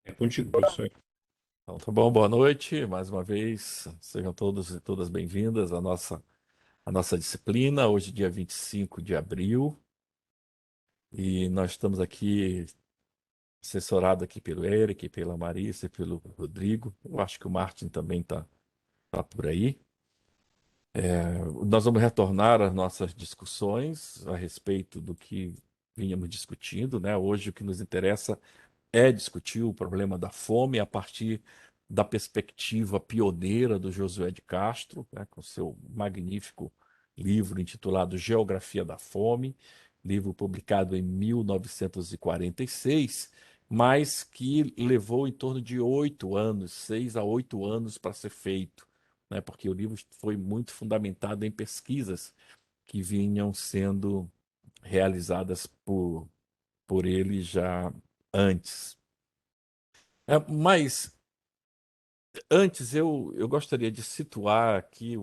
É contigo, professor. Então, tá bom, boa noite, mais uma vez. Sejam todos e todas bem-vindas à nossa disciplina, hoje, dia 25 de abril, e nós estamos aqui, assessorado aqui pelo Eric, pela Marisa e pelo Rodrigo. Eu acho que o Martin também tá por aí. Nós vamos retornar às nossas discussões a respeito do que vínhamos discutindo, né? Hoje o que nos interessa é discutir o problema da fome a partir da perspectiva pioneira do Josué de Castro, né, com seu magnífico livro intitulado Geografia da Fome, livro publicado em 1946, mas que levou em torno de 8 anos, 6 a 8 anos para ser feito, né, porque o livro foi muito fundamentado em pesquisas que vinham sendo realizadas por ele já antes. Mas antes eu gostaria de situar aqui,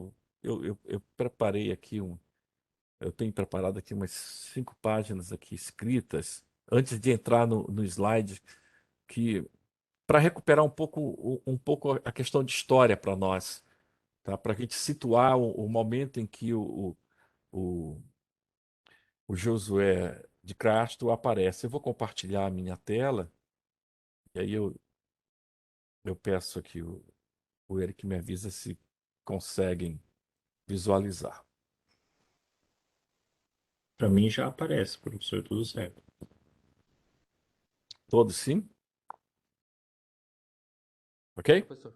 eu preparei aqui eu tenho preparado aqui umas 5 páginas aqui escritas, antes de entrar no slide, que para recuperar um pouco a questão de história para nós, tá? Para a gente situar o momento em que o, o Josué de Castro aparece. Eu vou compartilhar a minha tela, e aí eu peço aqui o Eric me avisa se conseguem visualizar. Para mim já aparece, professor, tudo certo. Todos sim? Ok? Professor.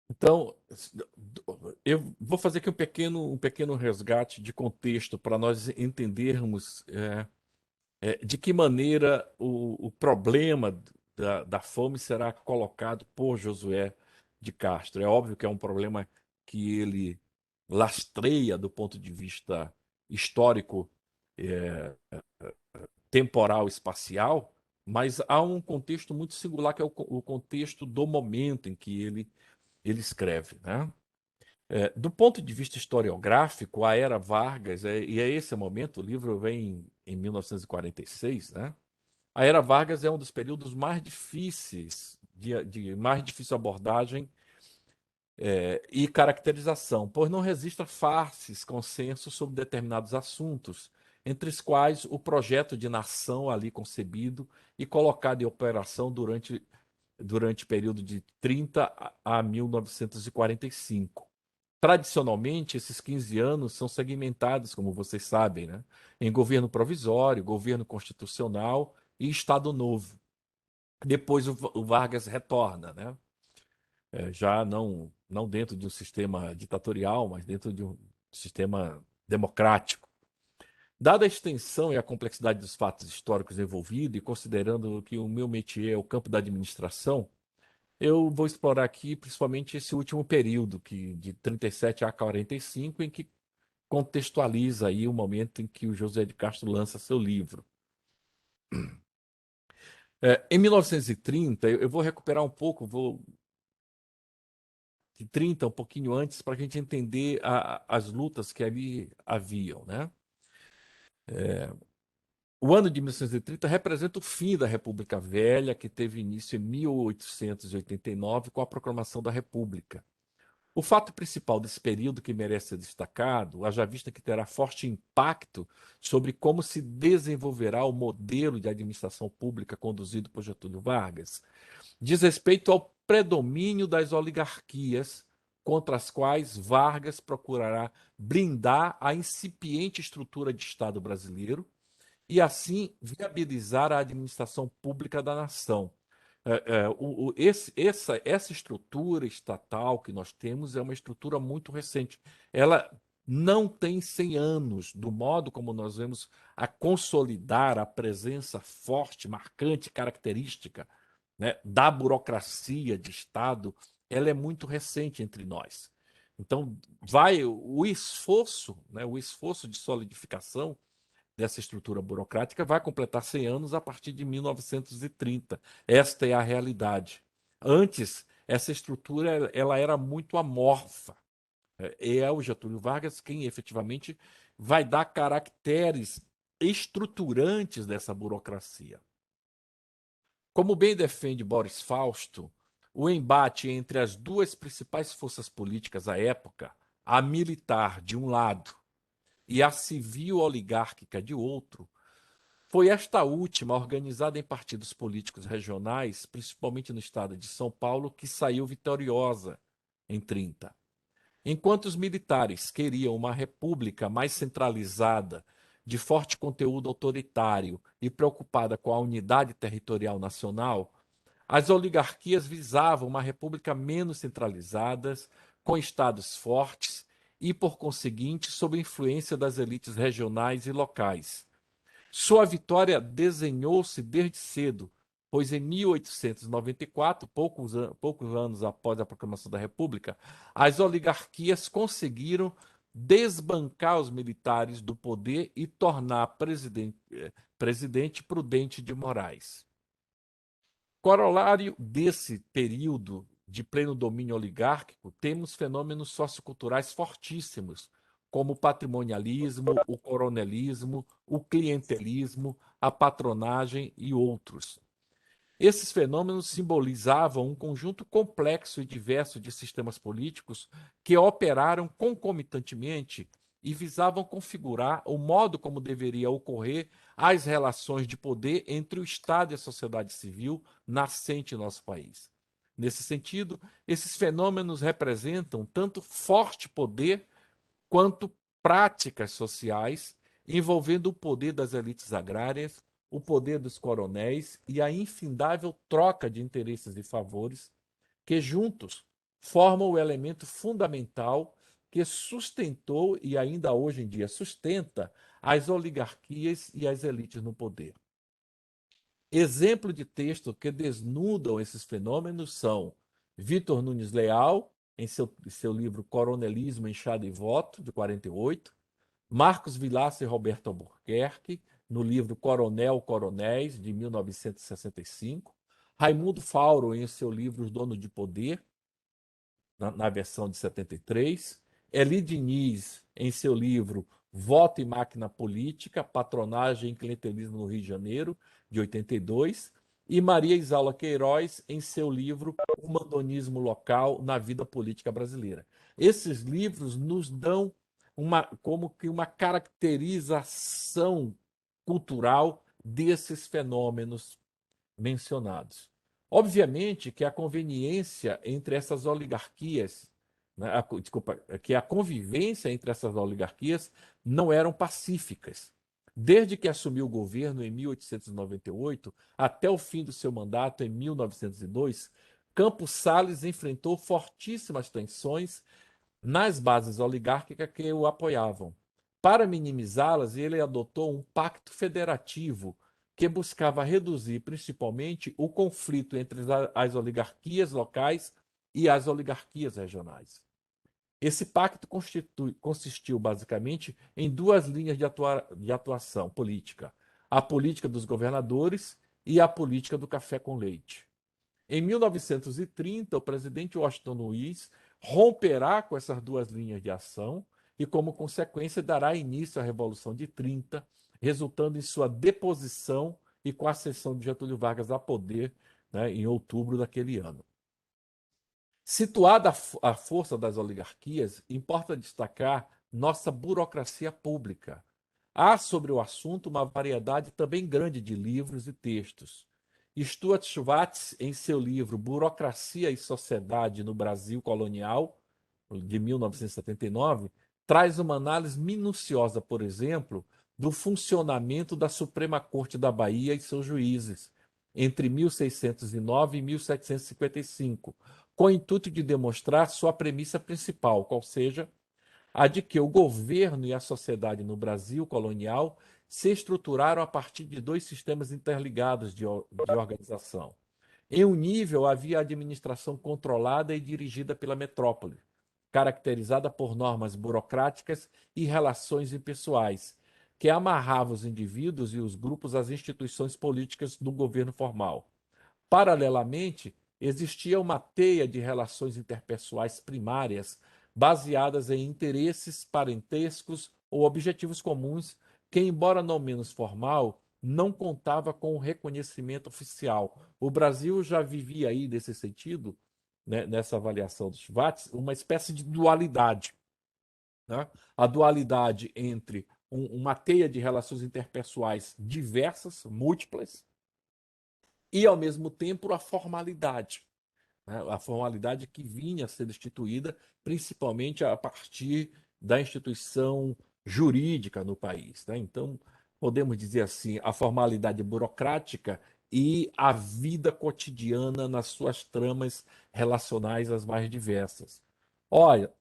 Então, eu vou fazer aqui um pequeno resgate de contexto para nós entendermos de que maneira o problema da fome será colocado por Josué de Castro. É óbvio que é um problema que ele lastreia do ponto de vista histórico, é, temporal, espacial, mas há um contexto muito singular que é o contexto do momento em que ele escreve, né? Do ponto de vista historiográfico, a Era Vargas, e é esse o momento, o livro vem em 1946, né? A Era Vargas é um dos períodos mais difíceis, de mais difícil abordagem e caracterização, pois não resiste a fáceis consensos sobre determinados assuntos, entre os quais o projeto de nação ali concebido e colocado em operação durante o período de 30 a 1945. Tradicionalmente, esses 15 anos são segmentados, como vocês sabem, né, em governo provisório, governo constitucional e Estado Novo. Depois o Vargas retorna, né, já não dentro de um sistema ditatorial, mas dentro de um sistema democrático. Dada a extensão e a complexidade dos fatos históricos envolvidos, e considerando que o meu métier é o campo da administração, eu vou explorar aqui principalmente esse último período, que de 37 a 45, em que contextualiza aí o momento em que o José de Castro lança seu livro. Em 1930, eu vou recuperar um pouco, vou de 30, um pouquinho antes, para a gente entender as lutas que ali haviam, né? O ano de 1930 representa o fim da República Velha, que teve início em 1889 com a proclamação da República. O fato principal desse período que merece ser destacado, haja vista que terá forte impacto sobre como se desenvolverá o modelo de administração pública conduzido por Getúlio Vargas, diz respeito ao predomínio das oligarquias, contra as quais Vargas procurará blindar a incipiente estrutura de Estado brasileiro e, assim, viabilizar a administração pública da nação. Essa estrutura estatal que nós temos é uma estrutura muito recente. Ela não tem 100 anos, do modo como nós vemos a consolidar a presença forte, marcante, característica, né, da burocracia de Estado. Ela é muito recente entre nós. Então, vai o esforço de solidificação dessa estrutura burocrática vai completar 100 anos a partir de 1930. Esta é a realidade. Antes, essa estrutura ela era muito amorfa. É o Getúlio Vargas quem efetivamente vai dar caracteres estruturantes dessa burocracia. Como bem defende Boris Fausto, o embate entre as duas principais forças políticas à época, a militar de um lado e a civil oligárquica de outro, foi esta última, organizada em partidos políticos regionais, principalmente no estado de São Paulo, que saiu vitoriosa em 30. Enquanto os militares queriam uma república mais centralizada, de forte conteúdo autoritário e preocupada com a unidade territorial nacional, as oligarquias visavam uma república menos centralizada, com estados fortes e, por conseguinte, sob influência das elites regionais e locais. Sua vitória desenhou-se desde cedo, pois em 1894, poucos anos após a proclamação da República, as oligarquias conseguiram desbancar os militares do poder e tornar presidente Prudente de Moraes. Corolário desse período de pleno domínio oligárquico, temos fenômenos socioculturais fortíssimos, como o patrimonialismo, o coronelismo, o clientelismo, a patronagem e outros. Esses fenômenos simbolizavam um conjunto complexo e diverso de sistemas políticos que operaram concomitantemente e visavam configurar o modo como deveria ocorrer as relações de poder entre o Estado e a sociedade civil nascente em nosso país. Nesse sentido, esses fenômenos representam tanto forte poder quanto práticas sociais envolvendo o poder das elites agrárias, o poder dos coronéis e a infindável troca de interesses e favores que juntos formam o elemento fundamental que sustentou e ainda hoje em dia sustenta as oligarquias e as elites no poder. Exemplo de texto que desnudam esses fenômenos são Vitor Nunes Leal, em seu livro Coronelismo, Enxada e Voto, de 48, Marcos Vilaça e Roberto Albuquerque, no livro Coronel Coronéis, de 1965, Raimundo Fauro, em seu livro Os Donos de Poder, na versão de 73, Eli Diniz, em seu livro Voto e Máquina Política, Patronagem e Clientelismo no Rio de Janeiro, de 82, e Maria Isaura Queiroz, em seu livro O Mandonismo Local na Vida Política Brasileira. Esses livros nos dão como que uma caracterização cultural desses fenômenos mencionados. Obviamente que a conveniência entre essas oligarquias, né, desculpa, que a convivência entre essas oligarquias não eram pacíficas. Desde que assumiu o governo em 1898 até o fim do seu mandato em 1902, Campos Salles enfrentou fortíssimas tensões nas bases oligárquicas que o apoiavam. Para minimizá-las, ele adotou um pacto federativo que buscava reduzir principalmente o conflito entre as oligarquias locais e as oligarquias regionais. Esse pacto consistiu basicamente em duas linhas de atuação política: a política dos governadores e a política do café com leite. Em 1930, o presidente Washington Luiz romperá com essas duas linhas de ação e, como consequência, dará início à Revolução de 30, resultando em sua deposição e com a ascensão de Getúlio Vargas a poder, né, em outubro daquele ano. Situada a força das oligarquias, importa destacar nossa burocracia pública. Há sobre o assunto uma variedade também grande de livros e textos. Stuart Schwartz, em seu livro Burocracia e Sociedade no Brasil Colonial, de 1979, traz uma análise minuciosa, por exemplo, do funcionamento da Suprema Corte da Bahia e seus juízes, entre 1609 e 1755, com o intuito de demonstrar sua premissa principal, qual seja a de que o governo e a sociedade no Brasil colonial se estruturaram a partir de dois sistemas interligados de organização. Em um nível, havia a administração controlada e dirigida pela metrópole, caracterizada por normas burocráticas e relações impessoais, que amarravam os indivíduos e os grupos às instituições políticas do governo formal. Paralelamente, existia uma teia de relações interpessoais primárias baseadas em interesses parentescos ou objetivos comuns que, embora não menos formal, não contava com o reconhecimento oficial. O Brasil já vivia aí, nesse sentido, né, nessa avaliação dos Schwartz, uma espécie de dualidade, né? A dualidade entre uma teia de relações interpessoais diversas, múltiplas, e, ao mesmo tempo, a formalidade, né? A formalidade que vinha a ser instituída principalmente a partir da instituição jurídica no país, né? Então, podemos dizer assim, a formalidade burocrática e a vida cotidiana nas suas tramas relacionais as mais diversas. Olha,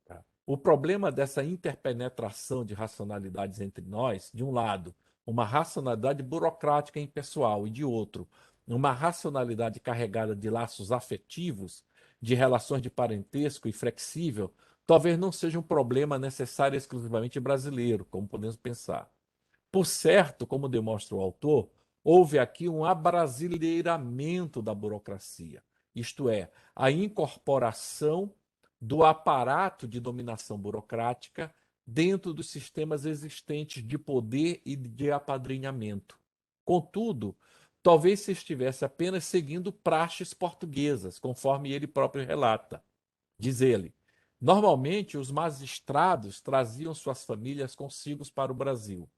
o problema dessa interpenetração de racionalidades entre nós, de um lado, uma racionalidade burocrática e impessoal, e de outro, uma racionalidade carregada de laços afetivos, de relações de parentesco e flexível, talvez não seja um problema necessário e exclusivamente brasileiro, como podemos pensar. Por certo, como demonstra o autor, houve aqui um abrasileiramento da burocracia, isto é, a incorporação do aparato de dominação burocrática dentro dos sistemas existentes de poder e de apadrinhamento. Contudo, talvez se estivesse apenas seguindo praxes portuguesas, conforme ele próprio relata. Diz ele: normalmente os magistrados traziam suas famílias consigo para o Brasil.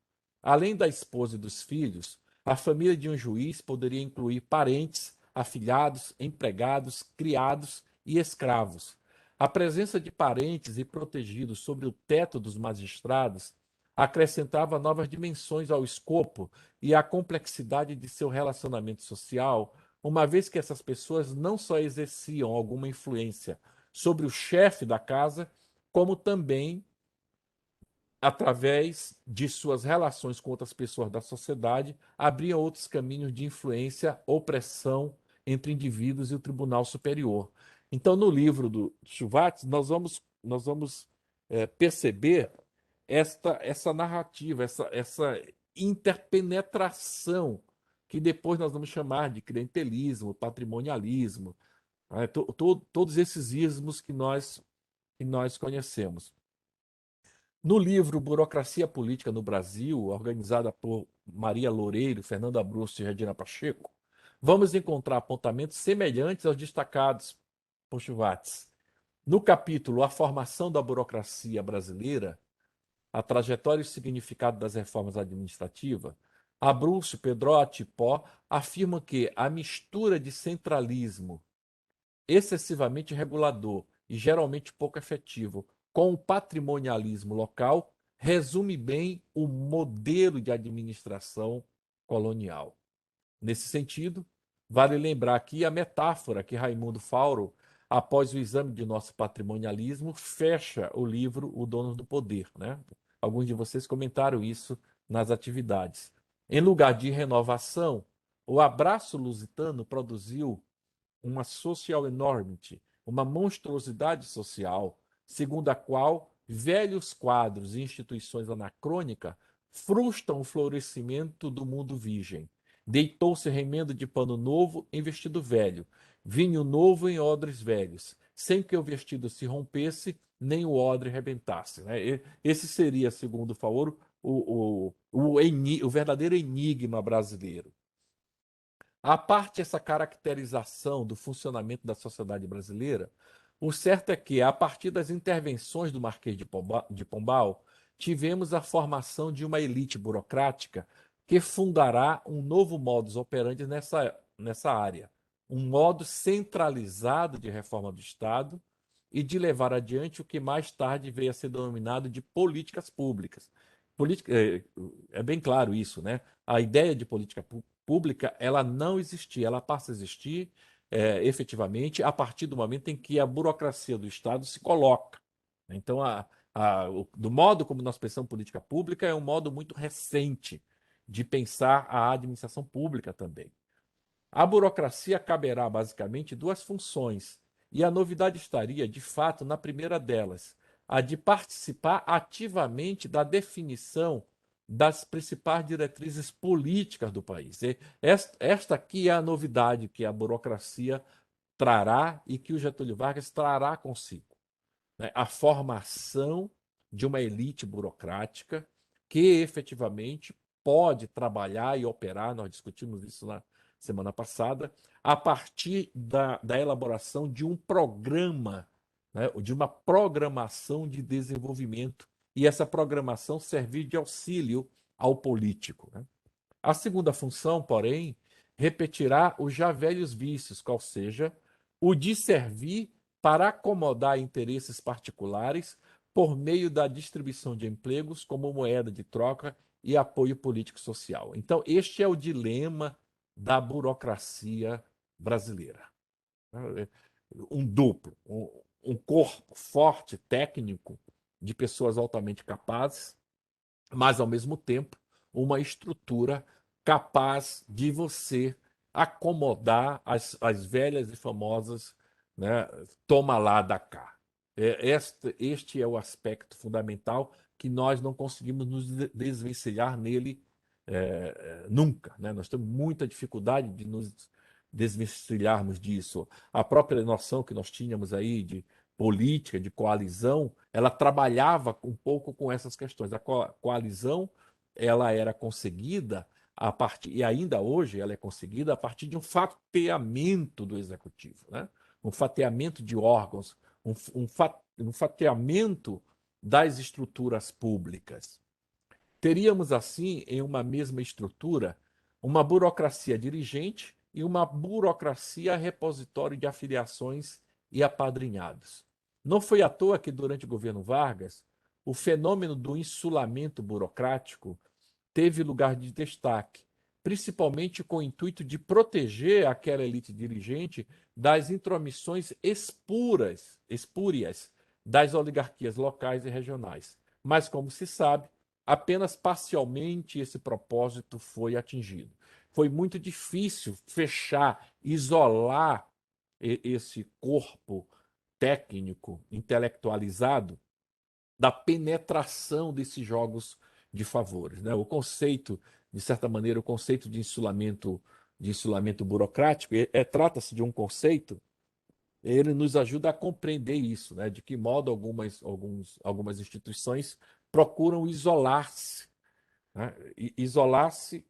Além da esposa e dos filhos, a família de um juiz poderia incluir parentes, afilhados, empregados, criados e escravos. A presença de parentes e protegidos sobre o teto dos magistrados acrescentava novas dimensões ao escopo e à complexidade de seu relacionamento social, uma vez que essas pessoas não só exerciam alguma influência sobre o chefe da casa, como também através de suas relações com outras pessoas da sociedade, abriam outros caminhos de influência ou pressão entre indivíduos e o Tribunal Superior. Então, no livro do Schwartz, nós vamos perceber essa narrativa, essa interpenetração, que depois nós vamos chamar de clientelismo, patrimonialismo, né? Todos esses ismos que nós conhecemos. No livro Burocracia Política no Brasil, organizada por Maria Loureiro, Fernando Abruzzo e Regina Pacheco, vamos encontrar apontamentos semelhantes aos destacados por Schwartz. No capítulo A Formação da Burocracia Brasileira, a trajetória e o significado das reformas administrativas, Abruzzo, Pedrotti e Pó afirmam que a mistura de centralismo excessivamente regulador e geralmente pouco efetivo, com o patrimonialismo local, resume bem o modelo de administração colonial. Nesse sentido, vale lembrar aqui a metáfora que Raimundo Fauro, após o exame de nosso patrimonialismo, fecha o livro O Dono do Poder, né? Alguns de vocês comentaram isso nas atividades. Em lugar de renovação, o abraço lusitano produziu uma social enormity, uma monstruosidade social, segundo a qual velhos quadros e instituições anacrônicas frustram o florescimento do mundo virgem. Deitou-se remendo de pano novo em vestido velho, vinho novo em odres velhos, sem que o vestido se rompesse, nem o odre rebentasse. Né? Esse seria, segundo Faoro, o verdadeiro enigma brasileiro. À parte essa caracterização do funcionamento da sociedade brasileira, o certo é que, a partir das intervenções do Marquês de Pombal, tivemos a formação de uma elite burocrática que fundará um novo modus operandi nessa área, um modo centralizado de reforma do Estado e de levar adiante o que mais tarde veio a ser denominado de políticas públicas. É bem claro isso, né? A ideia de política pública, ela não existia, ela passa a existir efetivamente a partir do momento em que a burocracia do Estado se coloca. Então, do modo como nós pensamos política pública é um modo muito recente de pensar a administração pública também. A burocracia caberá basicamente duas funções, e a novidade estaria, de fato, na primeira delas, a de participar ativamente da definição das principais diretrizes políticas do país. E esta aqui é a novidade que a burocracia trará e que o Getúlio Vargas trará consigo, né? A formação de uma elite burocrática que efetivamente pode trabalhar e operar, nós discutimos isso na semana passada, a partir da elaboração de um programa, né, de uma programação de desenvolvimento, e essa programação servir de auxílio ao político, né? A segunda função, porém, repetirá os já velhos vícios, qual seja o de servir para acomodar interesses particulares por meio da distribuição de empregos como moeda de troca e apoio político-social. Então, este é o dilema da burocracia brasileira. Um duplo, um corpo forte, técnico, de pessoas altamente capazes, mas, ao mesmo tempo, uma estrutura capaz de você acomodar as velhas e famosas, né, toma lá da cá. Este é o aspecto fundamental que nós não conseguimos nos desvencilhar nele nunca. Né? Nós temos muita dificuldade de nos desvencilharmos disso. A própria noção que nós tínhamos aí de política, de coalizão, ela trabalhava um pouco com essas questões. A coalizão ela era conseguida a partir, e ainda hoje ela é conseguida a partir de um fatiamento do executivo, né? Um fatiamento de órgãos, um fatiamento das estruturas públicas. Teríamos, assim, em uma mesma estrutura, uma burocracia dirigente e uma burocracia repositório de afiliações e apadrinhados. Não foi à toa que, durante o governo Vargas, o fenômeno do insulamento burocrático teve lugar de destaque, principalmente com o intuito de proteger aquela elite dirigente das intromissões espúrias das oligarquias locais e regionais. Mas, como se sabe, apenas parcialmente esse propósito foi atingido. Foi muito difícil fechar, isolar esse corpo técnico, intelectualizado, da penetração desses jogos de favores. Né? O conceito, de certa maneira, o conceito de insulamento burocrático, trata-se de um conceito, ele nos ajuda a compreender isso, né? De que modo algumas instituições procuram isolar-se, né? Isolar-se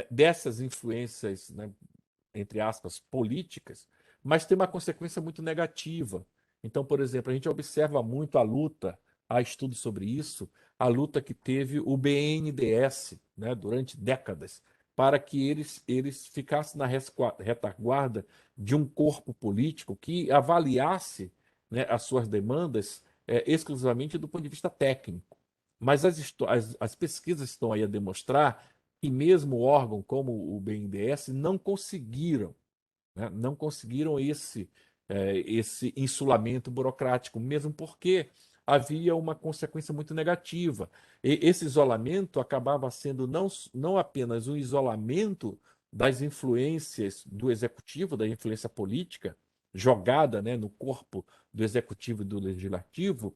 dessas influências, né, entre aspas, políticas, mas tem uma consequência muito negativa. Então, por exemplo, a gente observa muito a luta, há estudos sobre isso, a luta que teve o BNDES, né, durante décadas, para que eles ficassem na retaguarda de um corpo político que avaliasse, né, as suas demandas exclusivamente do ponto de vista técnico. Mas as pesquisas estão aí a demonstrar que mesmo órgãos como o BNDES não conseguiram, né, não conseguiram esse insulamento burocrático, mesmo porque havia uma consequência muito negativa. Esse isolamento acabava sendo não apenas um isolamento das influências do executivo, da influência política, jogada, né, no corpo do executivo e do legislativo,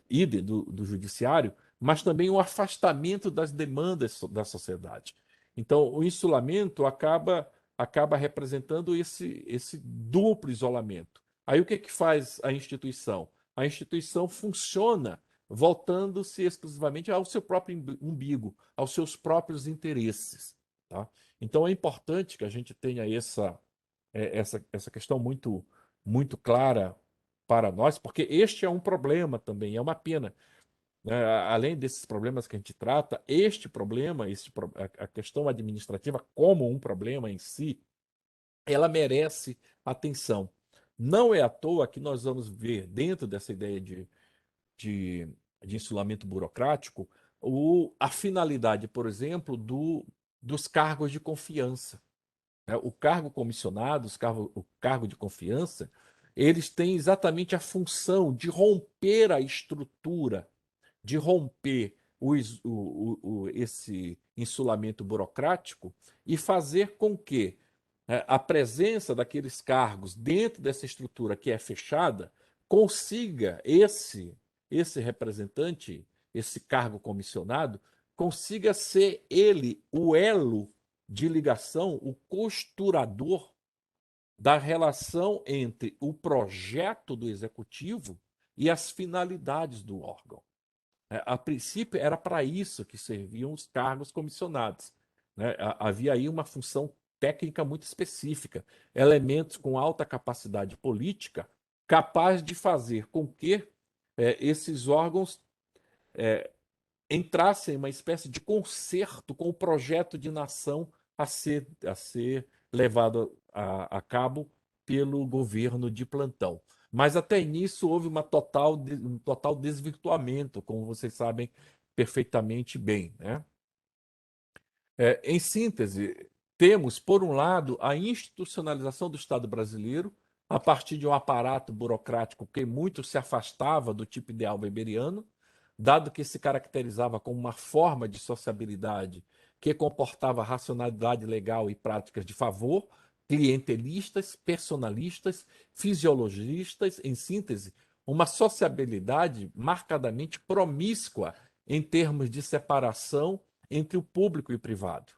e do judiciário, mas também o afastamento das demandas da sociedade. Então, o insulamento acaba representando esse duplo isolamento. Aí o que faz a instituição? A instituição funciona voltando-se exclusivamente ao seu próprio umbigo, aos seus próprios interesses. Tá? Então é importante que a gente tenha essa questão muito clara para nós, porque este é um problema também, é uma pena, né? Além desses problemas que a gente trata, este problema, a questão administrativa como um problema em si, ela merece atenção. Não é à toa que nós vamos ver, dentro dessa ideia de, de insulamento burocrático, a finalidade, por exemplo, dos cargos de confiança, né? O cargo comissionado, o cargo de confiança, eles têm exatamente a função de romper a estrutura, de romper esse insulamento burocrático e fazer com que a presença daqueles cargos dentro dessa estrutura que é fechada consiga esse representante, esse cargo comissionado, consiga ser ele o elo de ligação, o costurador da relação entre o projeto do executivo e as finalidades do órgão. A princípio, era para isso que serviam os cargos comissionados, né? Havia aí uma função técnica muito específica, elementos com alta capacidade política, capaz de fazer com que esses órgãos entrassem em uma espécie de concerto com o projeto de nação a ser levado a cabo pelo governo de plantão. Mas até nisso houve um total desvirtuamento, como vocês sabem perfeitamente bem, né? Em síntese, temos, por um lado, a institucionalização do Estado brasileiro, a partir de um aparato burocrático que muito se afastava do tipo ideal weberiano, dado que se caracterizava como uma forma de sociabilidade que comportava racionalidade legal e práticas de favor, clientelistas, personalistas, fisiologistas, em síntese, uma sociabilidade marcadamente promíscua em termos de separação entre o público e o privado.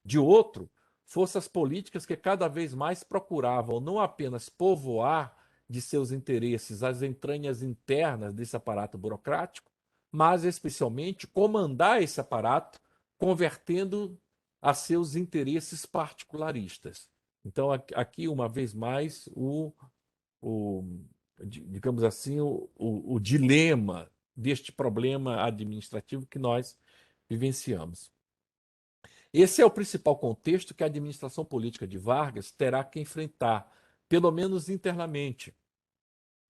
De outro, forças políticas que cada vez mais procuravam não apenas povoar de seus interesses as entranhas internas desse aparato burocrático, mas especialmente comandar esse aparato, convertendo a seus interesses particularistas. Então, aqui, uma vez mais, o digamos assim, o dilema deste problema administrativo que nós vivenciamos. Esse é o principal contexto que a administração política de Vargas terá que enfrentar, pelo menos internamente.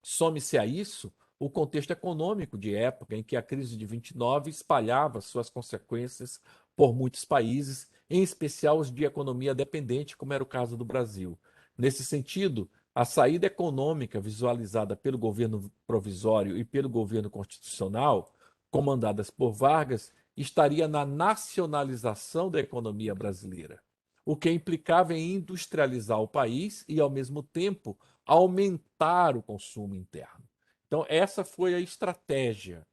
Some-se a isso o contexto econômico de época em que a crise de 29 espalhava suas consequências por muitos países, em especial os de economia dependente, como era o caso do Brasil. Nesse sentido, a saída econômica visualizada pelo governo provisório e pelo governo constitucional, comandadas por Vargas, estaria na nacionalização da economia brasileira, o que implicava em industrializar o país e, ao mesmo tempo, aumentar o consumo interno. Então, essa foi a estratégia,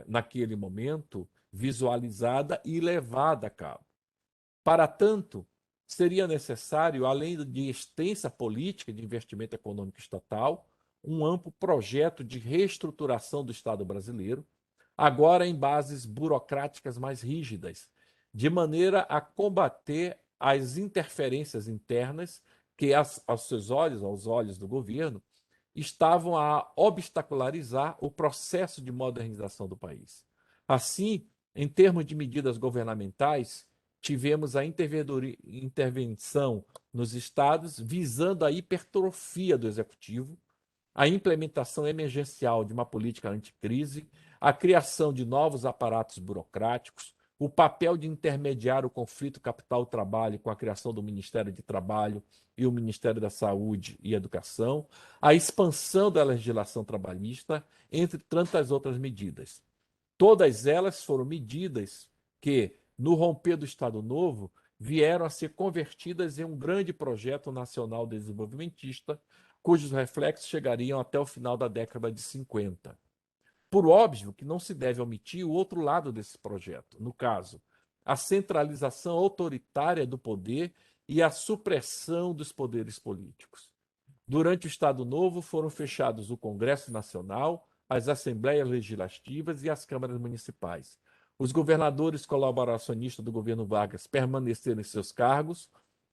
naquele momento, visualizada e levada a cabo. Para tanto, seria necessário, além de extensa política de investimento econômico estatal, um amplo projeto de reestruturação do Estado brasileiro, agora em bases burocráticas mais rígidas, de maneira a combater as interferências internas que, aos seus olhos, aos olhos do governo, estavam a obstacularizar o processo de modernização do país. Assim, em termos de medidas governamentais, tivemos a intervenção nos estados visando a hipertrofia do executivo, a implementação emergencial de uma política anticrise, a criação de novos aparatos burocráticos, o papel de intermediar o conflito capital-trabalho com a criação do Ministério de Trabalho e o Ministério da Saúde e Educação, a expansão da legislação trabalhista, entre tantas outras medidas. Todas elas foram medidas que, no romper do Estado Novo, vieram a ser convertidas em um grande projeto nacional desenvolvimentista, cujos reflexos chegariam até o final da década de 50. Por óbvio que não se deve omitir o outro lado desse projeto, no caso, a centralização autoritária do poder e a supressão dos poderes políticos. Durante o Estado Novo foram fechados o Congresso Nacional, as Assembleias Legislativas e as câmaras municipais. Os governadores colaboracionistas do governo Vargas permaneceram em seus cargos,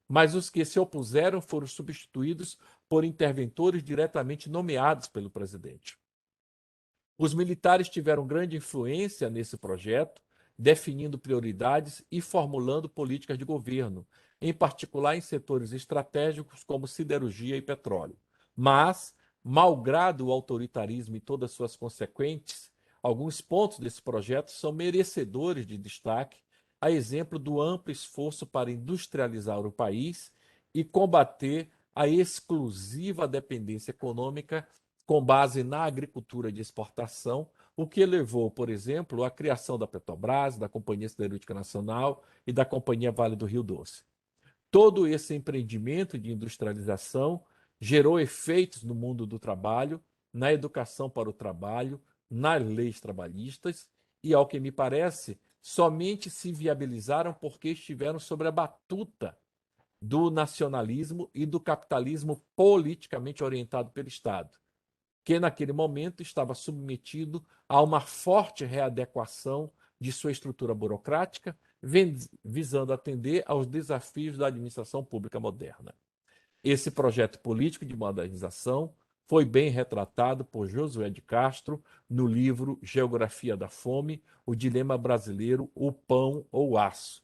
mas os que se opuseram foram substituídos por interventores diretamente nomeados pelo presidente. Os militares tiveram grande influência nesse projeto, definindo prioridades e formulando políticas de governo, em particular em setores estratégicos como siderurgia e petróleo. Mas, malgrado o autoritarismo e todas suas consequências, alguns pontos desse projeto são merecedores de destaque, a exemplo do amplo esforço para industrializar o país e combater a exclusiva dependência econômica com base na agricultura de exportação, o que levou, por exemplo, à criação da Petrobras, da Companhia Siderúrgica Nacional e da Companhia Vale do Rio Doce. Todo esse empreendimento de industrialização gerou efeitos no mundo do trabalho, na educação para o trabalho, nas leis trabalhistas e, ao que me parece, somente se viabilizaram porque estiveram sob a batuta do nacionalismo e do capitalismo politicamente orientado pelo Estado. que naquele momento estava submetido a uma forte readequação de sua estrutura burocrática, visando atender aos desafios da administração pública moderna. Esse projeto político de modernização foi bem retratado por Josué de Castro no livro Geografia da Fome, o dilema brasileiro, o pão ou o aço,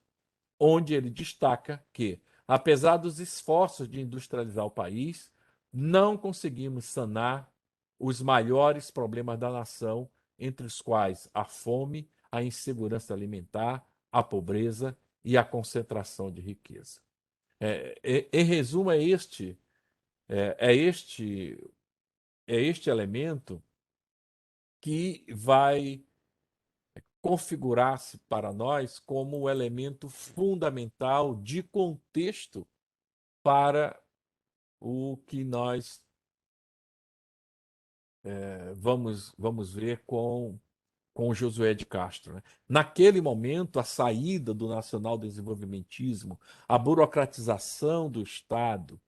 onde ele destaca que, apesar dos esforços de industrializar o país, não conseguimos sanar os maiores problemas da nação, entre os quais a fome, a insegurança alimentar, a pobreza e a concentração de riqueza. Em resumo, é, é este, é este elemento que vai configurar-se para nós como o elemento fundamental de contexto para o que nós vamos ver com Josué de Castro. Né? Naquele momento, a saída do nacional-desenvolvimentismo, a burocratização do Estado,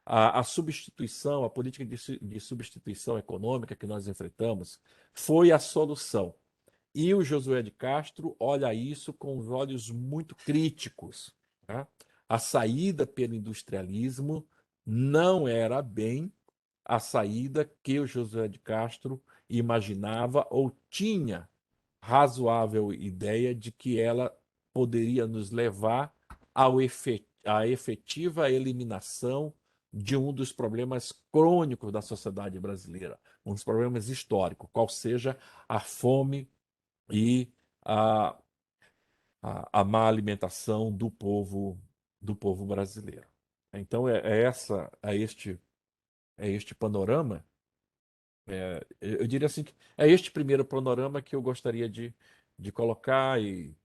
a substituição, a política de substituição econômica que nós enfrentamos, foi a solução. E o Josué de Castro olha isso com os olhos muito críticos. Tá? A saída pelo industrialismo não era bem a saída que o Josué de Castro imaginava ou tinha razoável ideia de que ela poderia nos levar à efetiva eliminação de um dos problemas crônicos da sociedade brasileira, um dos problemas históricos, qual seja a fome e a, a má alimentação do povo brasileiro. Então é este panorama. Eu diria assim que é este primeiro panorama que eu gostaria de colocar e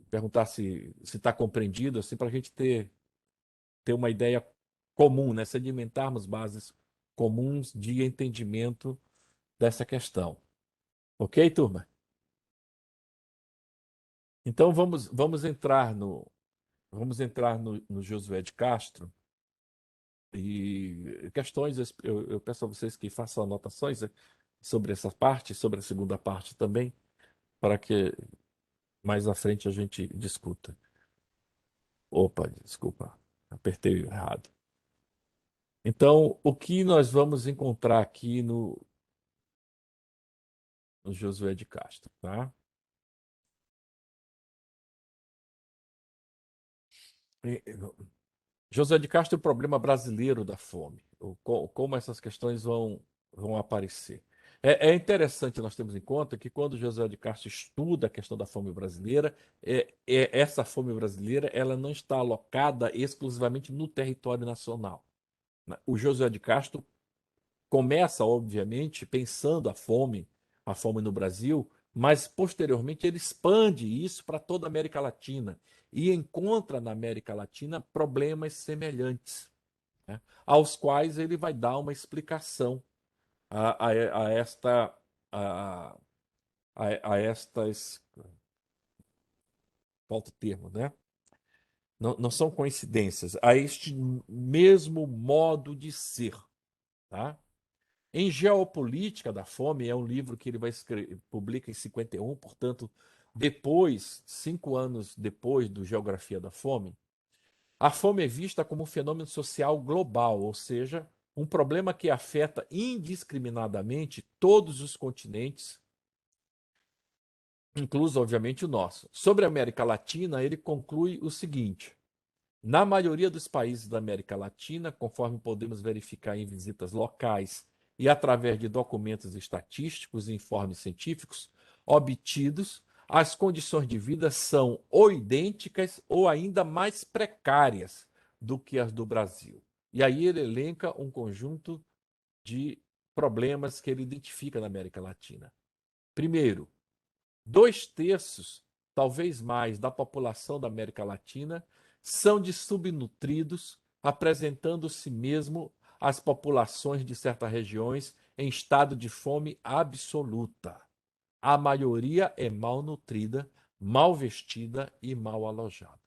perguntar se está compreendido, assim, para a gente ter uma ideia comum, né? Sedimentarmos bases comuns de entendimento dessa questão. Ok, turma? Então vamos entrar no Josué de Castro e questões. Eu peço a vocês que façam anotações, né, sobre essa parte, sobre a segunda parte também, para que mais à frente a gente discuta. Opa, desculpa, apertei errado. Então, o que nós vamos encontrar aqui no Josué de Castro, tá? E- Josué de Castro é o problema brasileiro da fome, como essas questões vão aparecer. É interessante nós termos em conta que quando José de Castro estuda a questão da fome brasileira, essa fome brasileira ela não está alocada exclusivamente no território nacional. Né? O José de Castro começa, obviamente, pensando a fome no Brasil, mas posteriormente ele expande isso para toda a América Latina e encontra na América Latina problemas semelhantes, né, aos quais ele vai dar uma explicação a esta a, a estas falta o termo, né? Não são coincidências, a este mesmo modo de ser, tá? Em Geopolítica da Fome, é um livro que ele vai escrever, publica em 51, portanto, depois, 5 anos depois do Geografia da Fome, a fome é vista como um fenômeno social global, ou seja, um problema que afeta indiscriminadamente todos os continentes, incluso, obviamente, o nosso. Sobre a América Latina, ele conclui o seguinte: na maioria dos países da América Latina, conforme podemos verificar em visitas locais e através de documentos estatísticos e informes científicos obtidos, as condições de vida são ou idênticas ou ainda mais precárias do que as do Brasil. E aí ele elenca um conjunto de problemas que ele identifica na América Latina. Primeiro, 2/3, talvez mais, da população da América Latina são de subnutridos, apresentando-se mesmo as populações de certas regiões em estado de fome absoluta. A maioria é mal nutrida, mal vestida e mal alojada.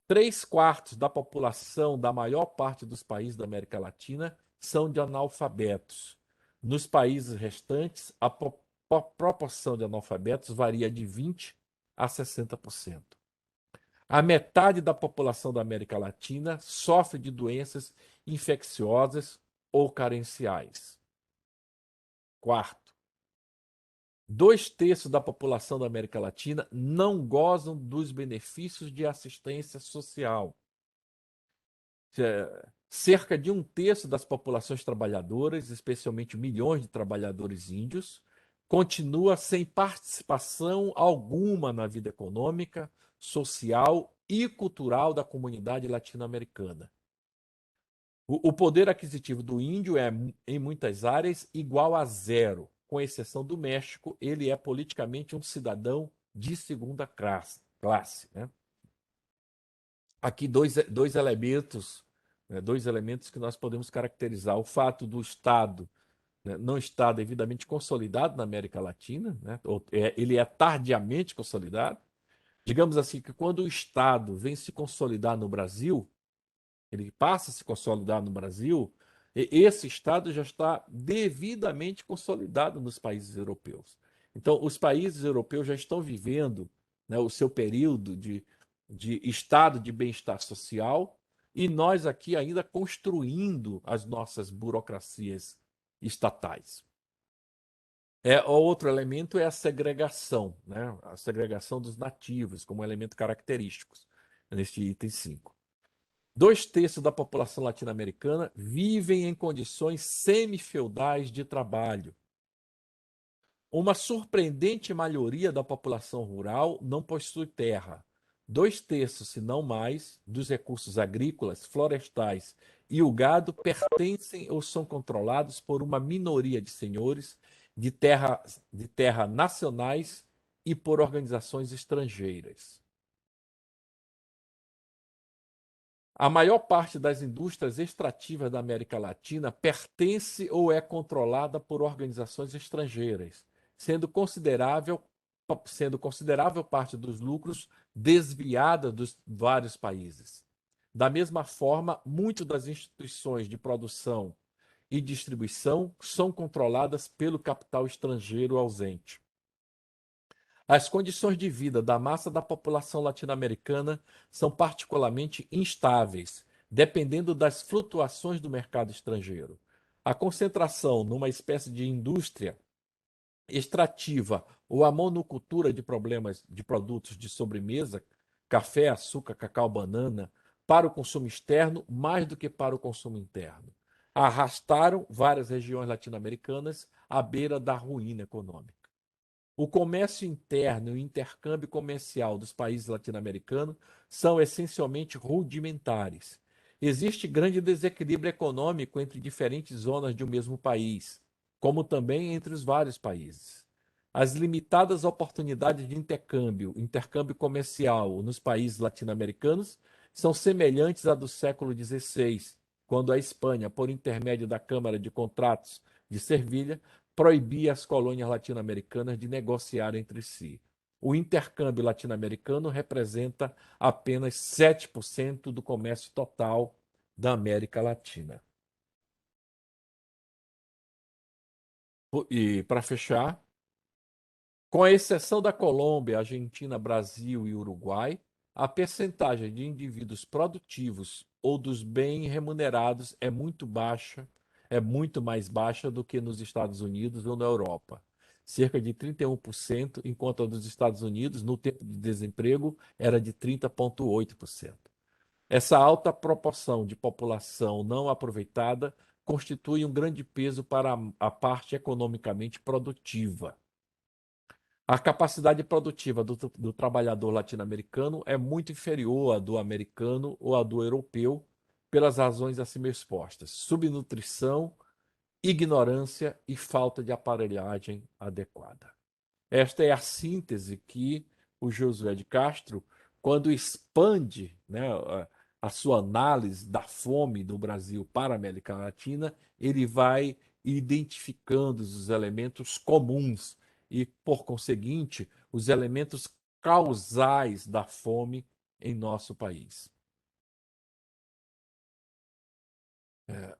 3/4 da população da maior parte dos países da América Latina são de analfabetos. Nos países restantes, a proporção de analfabetos varia de 20% a 60%. A metade da população da América Latina sofre de doenças infecciosas ou carenciais. Quarto, 2/3 da população da América Latina não gozam dos benefícios de assistência social. Cerca de 1/3 das populações trabalhadoras, especialmente milhões de trabalhadores índios, continua sem participação alguma na vida econômica, social e cultural da comunidade latino-americana. O poder aquisitivo do índio é, em muitas áreas, igual a zero. Com exceção do México, ele é politicamente um cidadão de segunda classe, né? Aqui dois elementos, né, dois elementos que nós podemos caracterizar. O fato do Estado, né, não estar devidamente consolidado na América Latina, né, ele é tardiamente consolidado. Digamos assim que quando o Estado vem se consolidar no Brasil, ele passa a se consolidar no Brasil, esse Estado já está devidamente consolidado nos países europeus. Então, os países europeus já estão vivendo, né, o seu período de estado de bem-estar social e nós aqui ainda construindo as nossas burocracias estatais. Outro elemento é a segregação, né? A segregação dos nativos como elemento característico, neste item 5. 2/3 da população latino-americana vivem em condições semi-feudais de trabalho. Uma surpreendente maioria da população rural não possui terra. 2/3, se não mais, dos recursos agrícolas, florestais e o gado pertencem ou são controlados por uma minoria de senhores de terra nacionais e por organizações estrangeiras. A maior parte das indústrias extrativas da América Latina pertence ou é controlada por organizações estrangeiras, sendo considerável parte dos lucros desviada dos vários países. Da mesma forma, muitas das instituições de produção e distribuição são controladas pelo capital estrangeiro ausente. As condições de vida da massa da população latino-americana são particularmente instáveis, dependendo das flutuações do mercado estrangeiro. A concentração numa espécie de indústria extrativa ou a monocultura de produtos de sobremesa, café, açúcar, cacau, banana, para o consumo externo mais do que para o consumo interno, arrastaram várias regiões latino-americanas à beira da ruína econômica. O comércio interno e o intercâmbio comercial dos países latino-americanos são essencialmente rudimentares. Existe grande desequilíbrio econômico entre diferentes zonas de um mesmo país, como também entre os vários países. As limitadas oportunidades de intercâmbio comercial nos países latino-americanos são semelhantes à do século XVI, quando a Espanha, por intermédio da Câmara de Contratos de Servilha, proibia as colônias latino-americanas de negociar entre si. O intercâmbio latino-americano representa apenas 7% do comércio total da América Latina. E, para fechar, com a exceção da Colômbia, Argentina, Brasil e Uruguai, a percentagem de indivíduos produtivos ou dos bem remunerados é muito baixa, é muito mais baixa do que nos Estados Unidos ou na Europa. Cerca de 31%, enquanto a dos Estados Unidos, no tempo de desemprego, era de 30,8%. Essa alta proporção de população não aproveitada constitui um grande peso para a parte economicamente produtiva. A capacidade produtiva do trabalhador latino-americano é muito inferior à do americano ou à do europeu, pelas razões acima expostas: subnutrição, ignorância e falta de aparelhagem adequada. Esta é a síntese que o Josué de Castro, quando expande, né, a sua análise da fome do Brasil para a América Latina, ele vai identificando os elementos comuns e, por conseguinte, os elementos causais da fome em nosso país.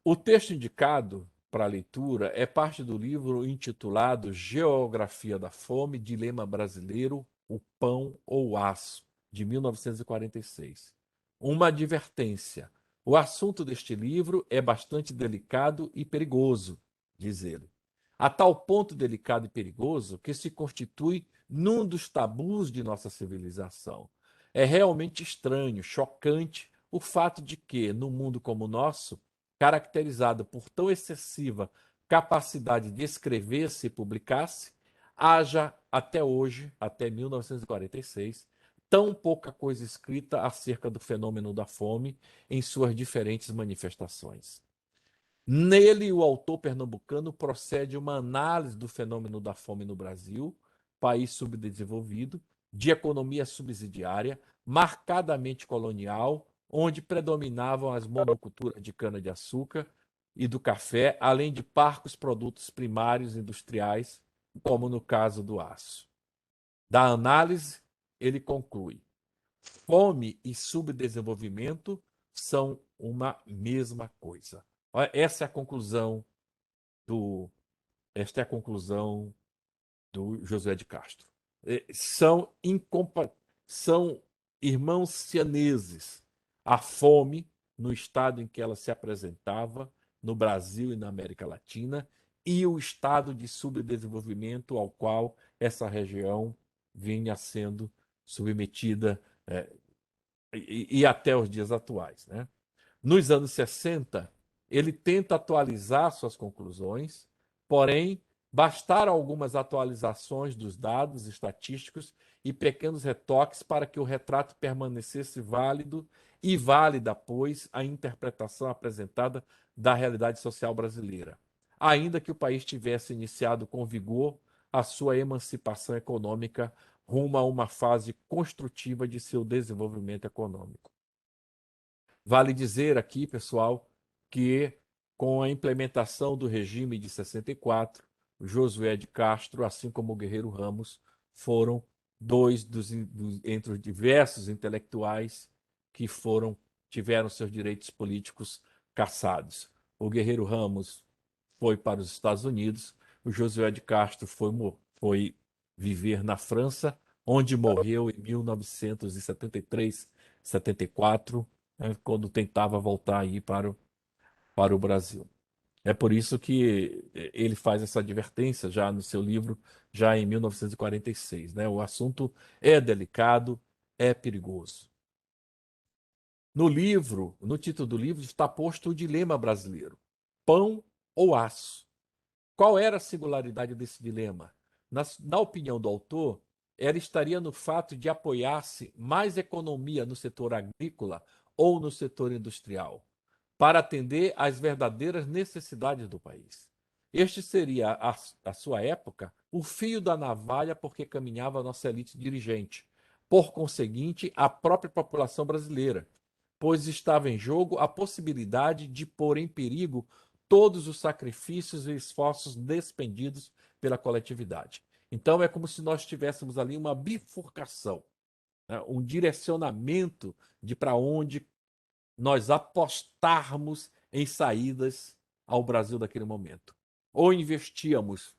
O texto indicado para a leitura é parte do livro intitulado Geografia da Fome, Dilema Brasileiro, o Pão ou o Aço, de 1946. Uma advertência: o assunto deste livro é bastante delicado e perigoso, diz ele. A tal ponto delicado e perigoso que se constitui num dos tabus de nossa civilização. É realmente estranho, chocante, o fato de que, num mundo como o nosso, caracterizado por tão excessiva capacidade de escrever-se e publicar-se, haja até hoje, até 1946, tão pouca coisa escrita acerca do fenômeno da fome em suas diferentes manifestações. Nele, o autor pernambucano procede uma análise do fenômeno da fome no Brasil, país subdesenvolvido, de economia subsidiária, marcadamente colonial, onde predominavam as monoculturas de cana-de-açúcar e do café, além de parcos produtos primários industriais, como no caso do aço. Da análise, ele conclui: fome e subdesenvolvimento são uma mesma coisa. Essa é a conclusão do, esta é a conclusão do José de Castro. São, são irmãos sianeses. A fome, no estado em que ela se apresentava, no Brasil e na América Latina, e o estado de subdesenvolvimento ao qual essa região vinha sendo submetida e até os dias atuais. Né? Nos anos 60, ele tenta atualizar suas conclusões, porém, bastaram algumas atualizações dos dados estatísticos e pequenos retoques para que o retrato permanecesse válido e válida, pois, a interpretação apresentada da realidade social brasileira, ainda que o país tivesse iniciado com vigor a sua emancipação econômica rumo a uma fase construtiva de seu desenvolvimento econômico. Vale dizer aqui, pessoal, que com a implementação do regime de 64, Josué de Castro, assim como o Guerreiro Ramos, foram dois entre os diversos intelectuais que tiveram seus direitos políticos cassados. O Guerreiro Ramos foi para os Estados Unidos, o Josué de Castro foi viver na França, onde morreu em 1973, 74, né, quando tentava voltar aí para o Brasil. É por isso que ele faz essa advertência já no seu livro, já em 1946. Né? O assunto é delicado, é perigoso. No livro, no título do livro, está posto o dilema brasileiro: pão ou aço? Qual era a singularidade desse dilema? Na opinião do autor, ela estaria no fato de apoiar-se mais economia no setor agrícola ou no setor industrial, para atender às verdadeiras necessidades do país. Este seria, à sua época, o fio da navalha por que caminhava a nossa elite dirigente, por conseguinte, a própria população brasileira, pois estava em jogo a possibilidade de pôr em perigo todos os sacrifícios e esforços despendidos pela coletividade. Então, é como se nós tivéssemos ali uma bifurcação, né? Um direcionamento de para onde nós apostarmos em saídas ao Brasil daquele momento. Ou investíamos,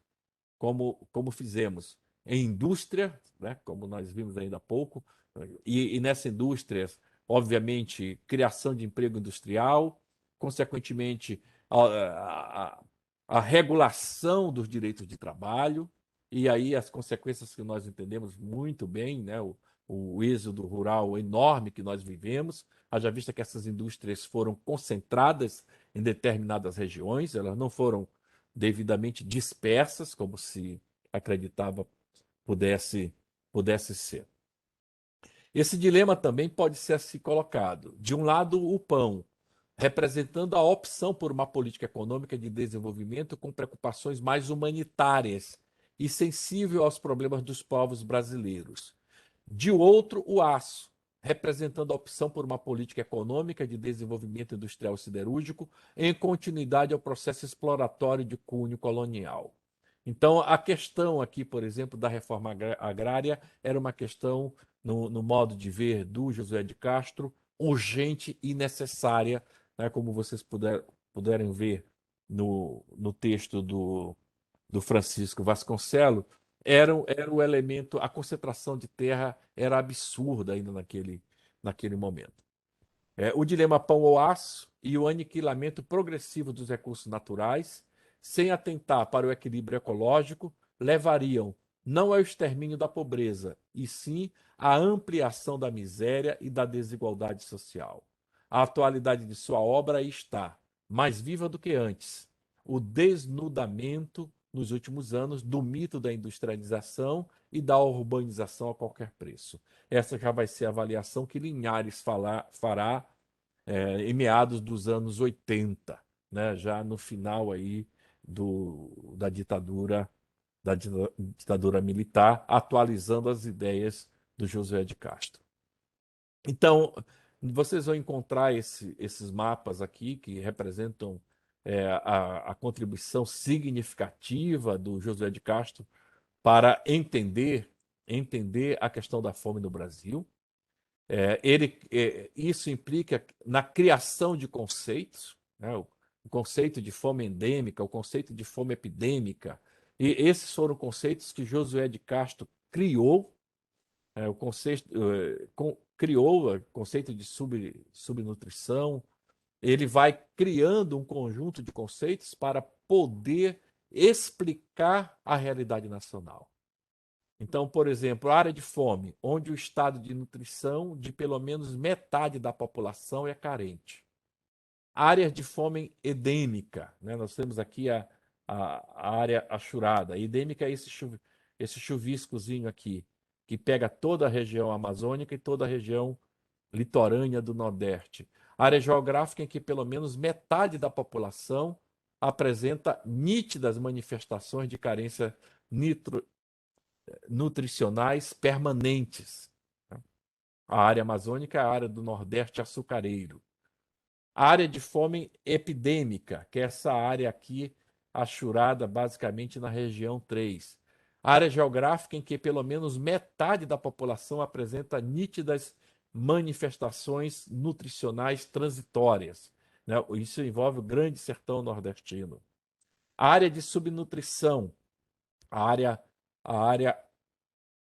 como fizemos, em indústria, né, como nós vimos ainda há pouco, e nessa indústria, obviamente, criação de emprego industrial, consequentemente, a regulação dos direitos de trabalho, e aí as consequências que nós entendemos muito bem, né, o êxodo rural enorme que nós vivemos, haja vista que essas indústrias foram concentradas em determinadas regiões, elas não foram devidamente dispersas, como se acreditava pudesse ser. Esse dilema também pode ser assim colocado. De um lado, o pão, representando a opção por uma política econômica de desenvolvimento com preocupações mais humanitárias e sensível aos problemas dos povos brasileiros. De outro, o aço, representando a opção por uma política econômica de desenvolvimento industrial siderúrgico em continuidade ao processo exploratório de cunho colonial. Então, a questão aqui, por exemplo, da reforma agrária era uma questão, no modo de ver do José de Castro, urgente e necessária, né, como vocês puderem ver no texto do Francisco Vasconcelos, era o elemento, a concentração de terra era absurda ainda naquele momento. O dilema pão ou aço e o aniquilamento progressivo dos recursos naturais, sem atentar para o equilíbrio ecológico, levariam não ao extermínio da pobreza, e sim à ampliação da miséria e da desigualdade social. A atualidade de sua obra aí está, mais viva do que antes, o desnudamento, nos últimos anos, do mito da industrialização e da urbanização a qualquer preço. Essa já vai ser a avaliação que Linhares fará em meados dos anos 80, né, já no final aí da ditadura militar, atualizando as ideias do Josué de Castro. Então, vocês vão encontrar esses mapas aqui que representam a contribuição significativa do Josué de Castro para entender a questão da fome no Brasil. Isso implica na criação de conceitos, né? O conceito de fome endêmica, o conceito de fome epidêmica, e esses foram conceitos que Josué de Castro criou, criou o conceito de subnutrição. Ele vai criando um conjunto de conceitos para poder explicar a realidade nacional. Então, por exemplo, a área de fome, onde o estado de nutrição de pelo menos metade da população é carente. Áreas de fome endêmica, né? Nós temos aqui a área achurada. Endêmica é esse chuviscozinho aqui, que pega toda a região amazônica e toda a região litorânea do Nordeste. Área geográfica em que pelo menos metade da população apresenta nítidas manifestações de carência nutricionais permanentes. A área amazônica é a área do Nordeste açucareiro. A área de fome epidêmica, que é essa área aqui achurada basicamente na região 3. A área geográfica em que pelo menos metade da população apresenta nítidas manifestações nutricionais transitórias, né? Isso envolve o grande sertão nordestino. A área de subnutrição, a área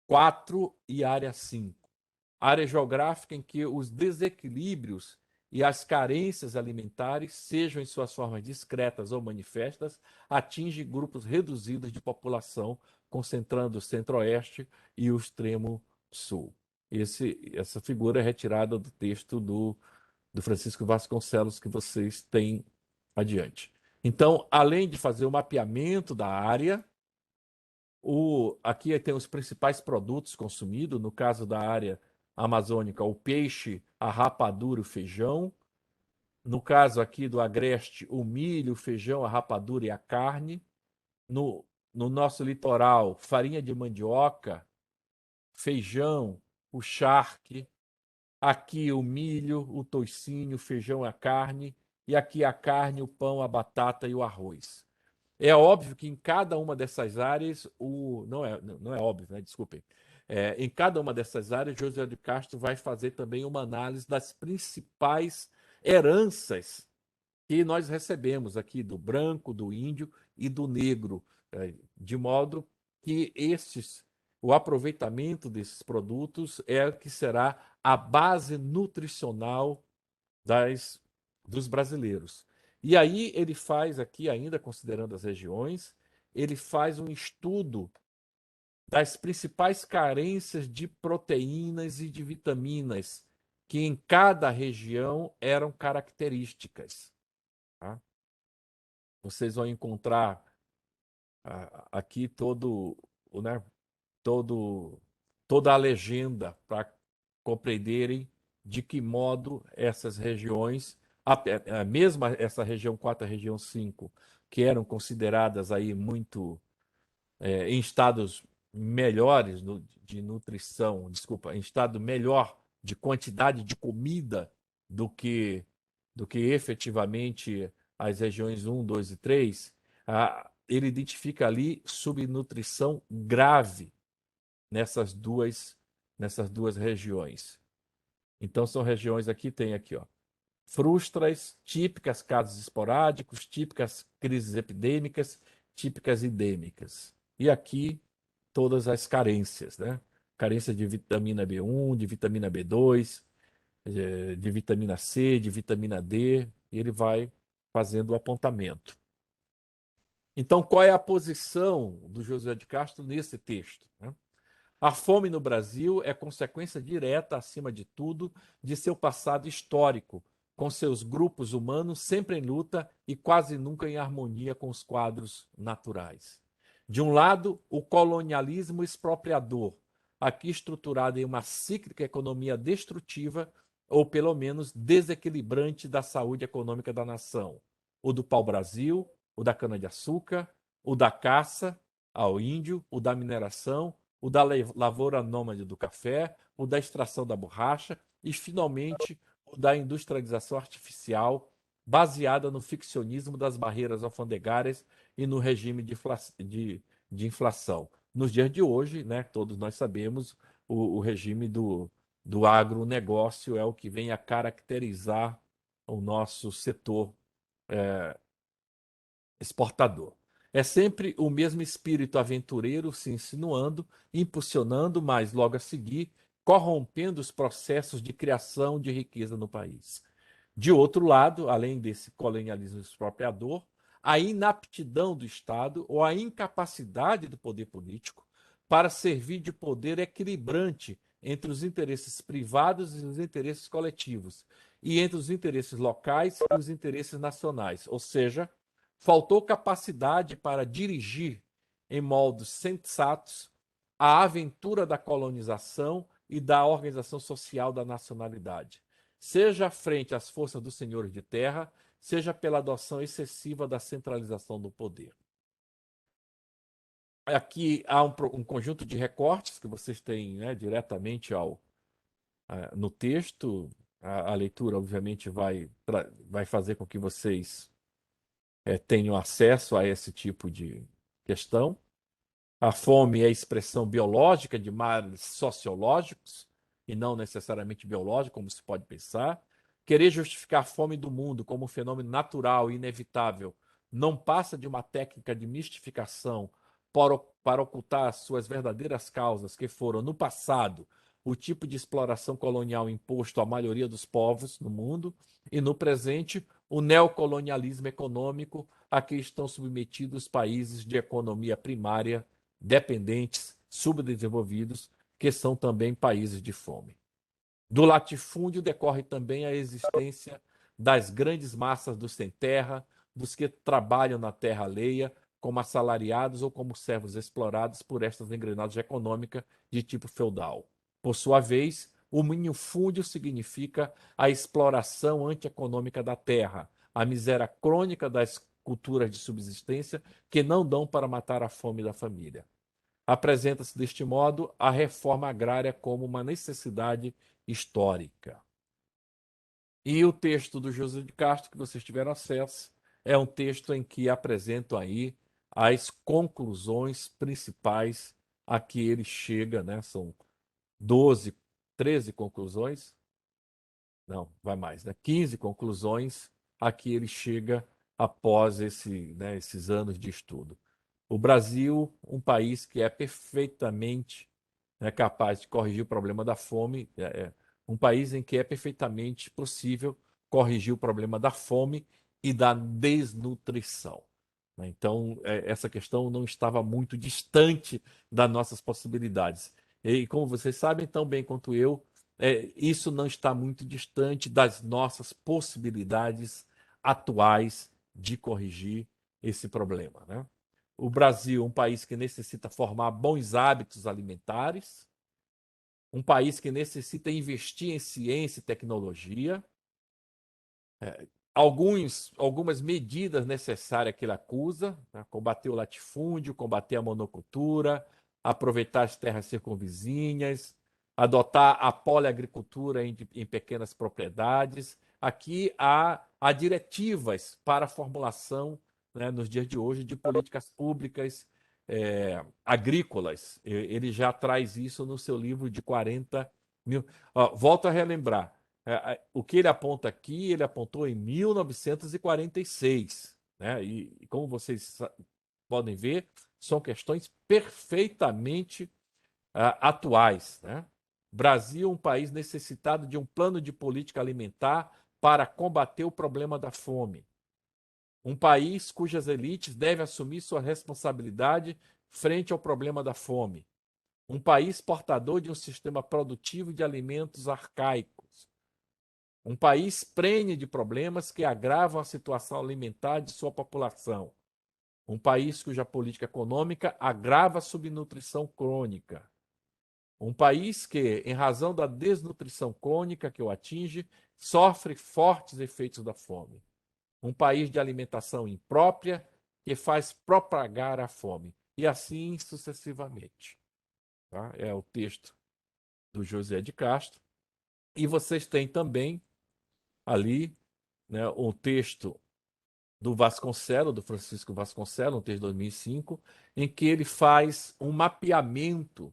4 e área 5. Área geográfica em que os desequilíbrios e as carências alimentares, sejam em suas formas discretas ou manifestas, atingem grupos reduzidos de população, concentrando o centro-oeste e o extremo sul. Essa figura é retirada do texto do Francisco Vasconcelos que vocês têm adiante. Então, além de fazer o mapeamento da área, aqui tem os principais produtos consumidos, no caso da área amazônica, o peixe, a rapadura, o feijão. No caso aqui do Agreste, o milho, o feijão, a rapadura e a carne. No nosso litoral, farinha de mandioca, feijão, o charque. Aqui o milho, o toicinho, o feijão, a carne. E aqui a carne, o pão, a batata e o arroz. É óbvio que em cada uma dessas áreas, não é óbvio, né? Desculpem. Em cada uma dessas áreas, José de Castro vai fazer também uma análise das principais heranças que nós recebemos aqui do branco, do índio e do negro, de modo que o aproveitamento desses produtos é o que será a base nutricional dos brasileiros. E aí ele faz aqui, ainda considerando as regiões, ele faz um estudo das principais carências de proteínas e de vitaminas que em cada região eram características. Tá? Vocês vão encontrar aqui né, toda a legenda para compreenderem de que modo essas regiões, mesmo essa região 4 e a região 5, que eram consideradas aí muito em estados melhores de nutrição, desculpa, em estado melhor de quantidade de comida do que efetivamente as regiões 1, 2 e 3, ele identifica ali subnutrição grave nessas duas regiões. Então são regiões aqui, tem aqui, ó, frustras, típicas casos esporádicos, típicas crises epidêmicas, típicas endêmicas. E aqui todas as carências, né? Carência de vitamina B1, de vitamina B2, de vitamina C, de vitamina D, e ele vai fazendo o apontamento. Então, qual é a posição do José de Castro nesse texto, né? A fome no Brasil é consequência direta, acima de tudo, de seu passado histórico, com seus grupos humanos sempre em luta e quase nunca em harmonia com os quadros naturais. De um lado, o colonialismo expropriador, aqui estruturado em uma cíclica economia destrutiva, ou pelo menos desequilibrante da saúde econômica da nação. O do pau-brasil, o da cana-de-açúcar, o da caça ao índio, o da mineração, o da lavoura nômade do café, o da extração da borracha e, finalmente, o da industrialização artificial, baseada no ficcionismo das barreiras alfandegárias e no regime de inflação. Nos dias de hoje, né, todos nós sabemos, o regime do agronegócio é o que vem a caracterizar o nosso setor exportador. É sempre o mesmo espírito aventureiro se insinuando, impulsionando, mas logo a seguir, corrompendo os processos de criação de riqueza no país. De outro lado, além desse colonialismo expropriador, a inaptidão do Estado ou a incapacidade do poder político para servir de poder equilibrante entre os interesses privados e os interesses coletivos, e entre os interesses locais e os interesses nacionais, ou seja, faltou capacidade para dirigir em moldes sensatos a aventura da colonização e da organização social da nacionalidade, seja frente às forças dos senhores de terra, seja pela adoção excessiva da centralização do poder. Aqui há um conjunto de recortes que vocês têm, né, diretamente no texto. A leitura, obviamente, vai fazer com que vocês tenham acesso a esse tipo de questão. A fome é expressão biológica de males sociológicos e não necessariamente biológico, como se pode pensar. Querer justificar a fome do mundo como um fenômeno natural e inevitável não passa de uma técnica de mistificação para ocultar suas verdadeiras causas, que foram, no passado, o tipo de exploração colonial imposto à maioria dos povos no mundo, e no presente, o neocolonialismo econômico a que estão submetidos países de economia primária dependentes, subdesenvolvidos, que são também países de fome. Do latifúndio decorre também a existência das grandes massas dos sem-terra, dos que trabalham na terra alheia, como assalariados ou como servos explorados por estas engrenagens econômicas de tipo feudal. Por sua vez, o minifúndio significa a exploração antieconômica da terra, a miséria crônica das culturas de subsistência que não dão para matar a fome da família. Apresenta-se deste modo a reforma agrária como uma necessidade histórica. E o texto do José de Castro, que vocês tiveram acesso, é um texto em que apresentam aí as conclusões principais a que ele chega, né? São 12, 13 conclusões, não, vai mais, né? 15 conclusões a que ele chega após esses anos de estudo. O Brasil, um país que é perfeitamente, né, capaz de corrigir o problema da fome, um país em que é perfeitamente possível corrigir o problema da fome e da desnutrição. Então, essa questão não estava muito distante das nossas possibilidades. E, como vocês sabem tão bem quanto eu, isso não está muito distante das nossas possibilidades atuais de corrigir esse problema, né? O Brasil é um país que necessita formar bons hábitos alimentares, um país que necessita investir em ciência e tecnologia, algumas medidas necessárias que ele acusa, né? Combater o latifúndio, combater a monocultura, aproveitar as terras circunvizinhas, adotar a poliagricultura em pequenas propriedades. Aqui há diretivas para a formulação, né, nos dias de hoje, de políticas públicas agrícolas. Ele já traz isso no seu livro de 40 mil. Volto a relembrar, O que ele aponta aqui, ele apontou em 1946, né? E como vocês podem ver, são questões perfeitamente atuais, né? Brasil é um país necessitado de um plano de política alimentar para combater o problema da fome. Um país cujas elites devem assumir sua responsabilidade frente ao problema da fome. Um país portador de um sistema produtivo de alimentos arcaicos. Um país prenhe de problemas que agravam a situação alimentar de sua população. Um país cuja política econômica agrava a subnutrição crônica. Um país que, em razão da desnutrição crônica que o atinge, sofre fortes efeitos da fome. Um país de alimentação imprópria que faz propagar a fome. E assim sucessivamente. Tá? É o texto do José de Castro. E vocês têm também ali, né, um texto do Vasconcelos, do Francisco Vasconcelos, um texto de 2005, em que ele faz um mapeamento.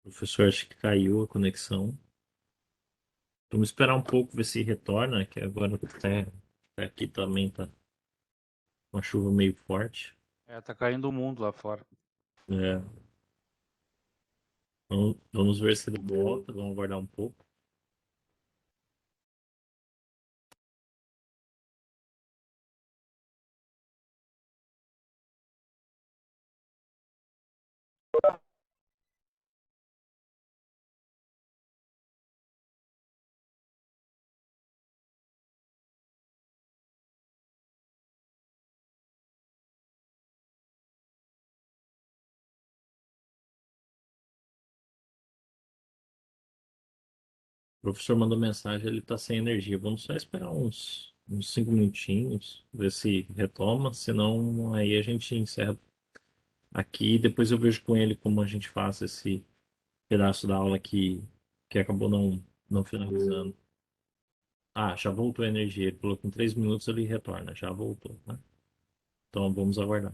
Professor, acho que caiu a conexão. Vamos esperar um pouco, ver se retorna, que agora aqui também tá uma chuva meio forte. Tá caindo o mundo lá fora. É, vamos ver se ele volta, vamos aguardar um pouco. O professor mandou mensagem, ele está sem energia. Vamos só esperar uns 5 minutinhos, ver se retoma. Senão, aí a gente encerra aqui e depois eu vejo com ele como a gente faz esse pedaço da aula que acabou não finalizando. Ah, já voltou a energia. Ele falou que em 3 minutos ele retorna. Já voltou, né? Então vamos aguardar.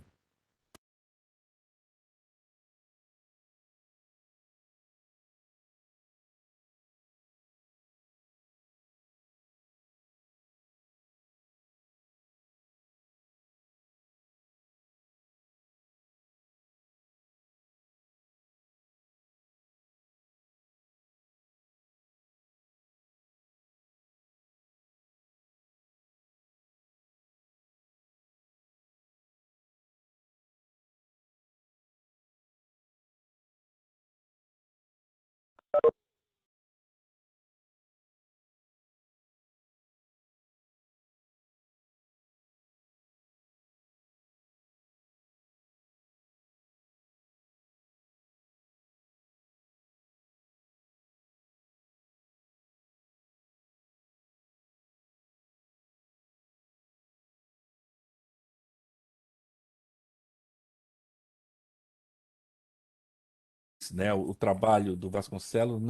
Né, o trabalho do Vasconcelos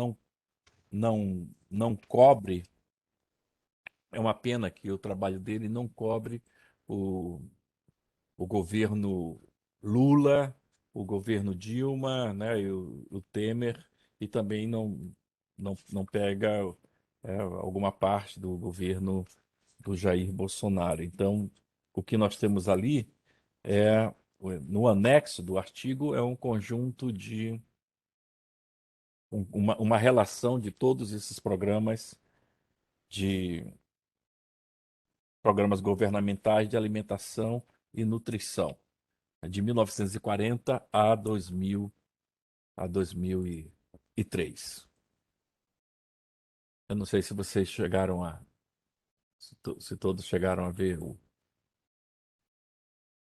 não cobre. É uma pena que o trabalho dele não cobre o, o governo Lula, o governo Dilma, né, e o Temer, e também não pega alguma parte do governo do Jair Bolsonaro. Então, o que nós temos ali é, no anexo do artigo, é um conjunto de uma relação de todos esses de programas governamentais de alimentação e nutrição, de 1940 a 2003. Eu não sei se vocês chegaram se todos chegaram a ver,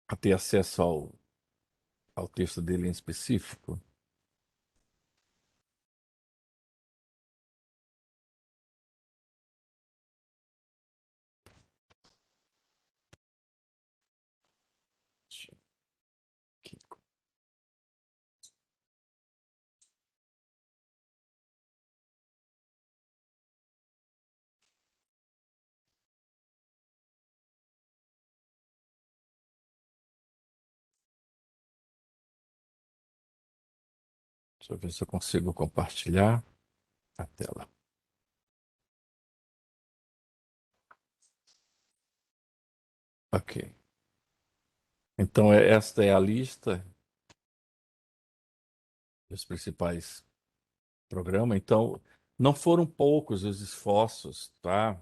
a ter acesso ao texto dele em específico. Deixa eu ver se eu consigo compartilhar a tela. Ok. Então, esta é a lista dos principais programas. Então, não foram poucos os esforços, tá?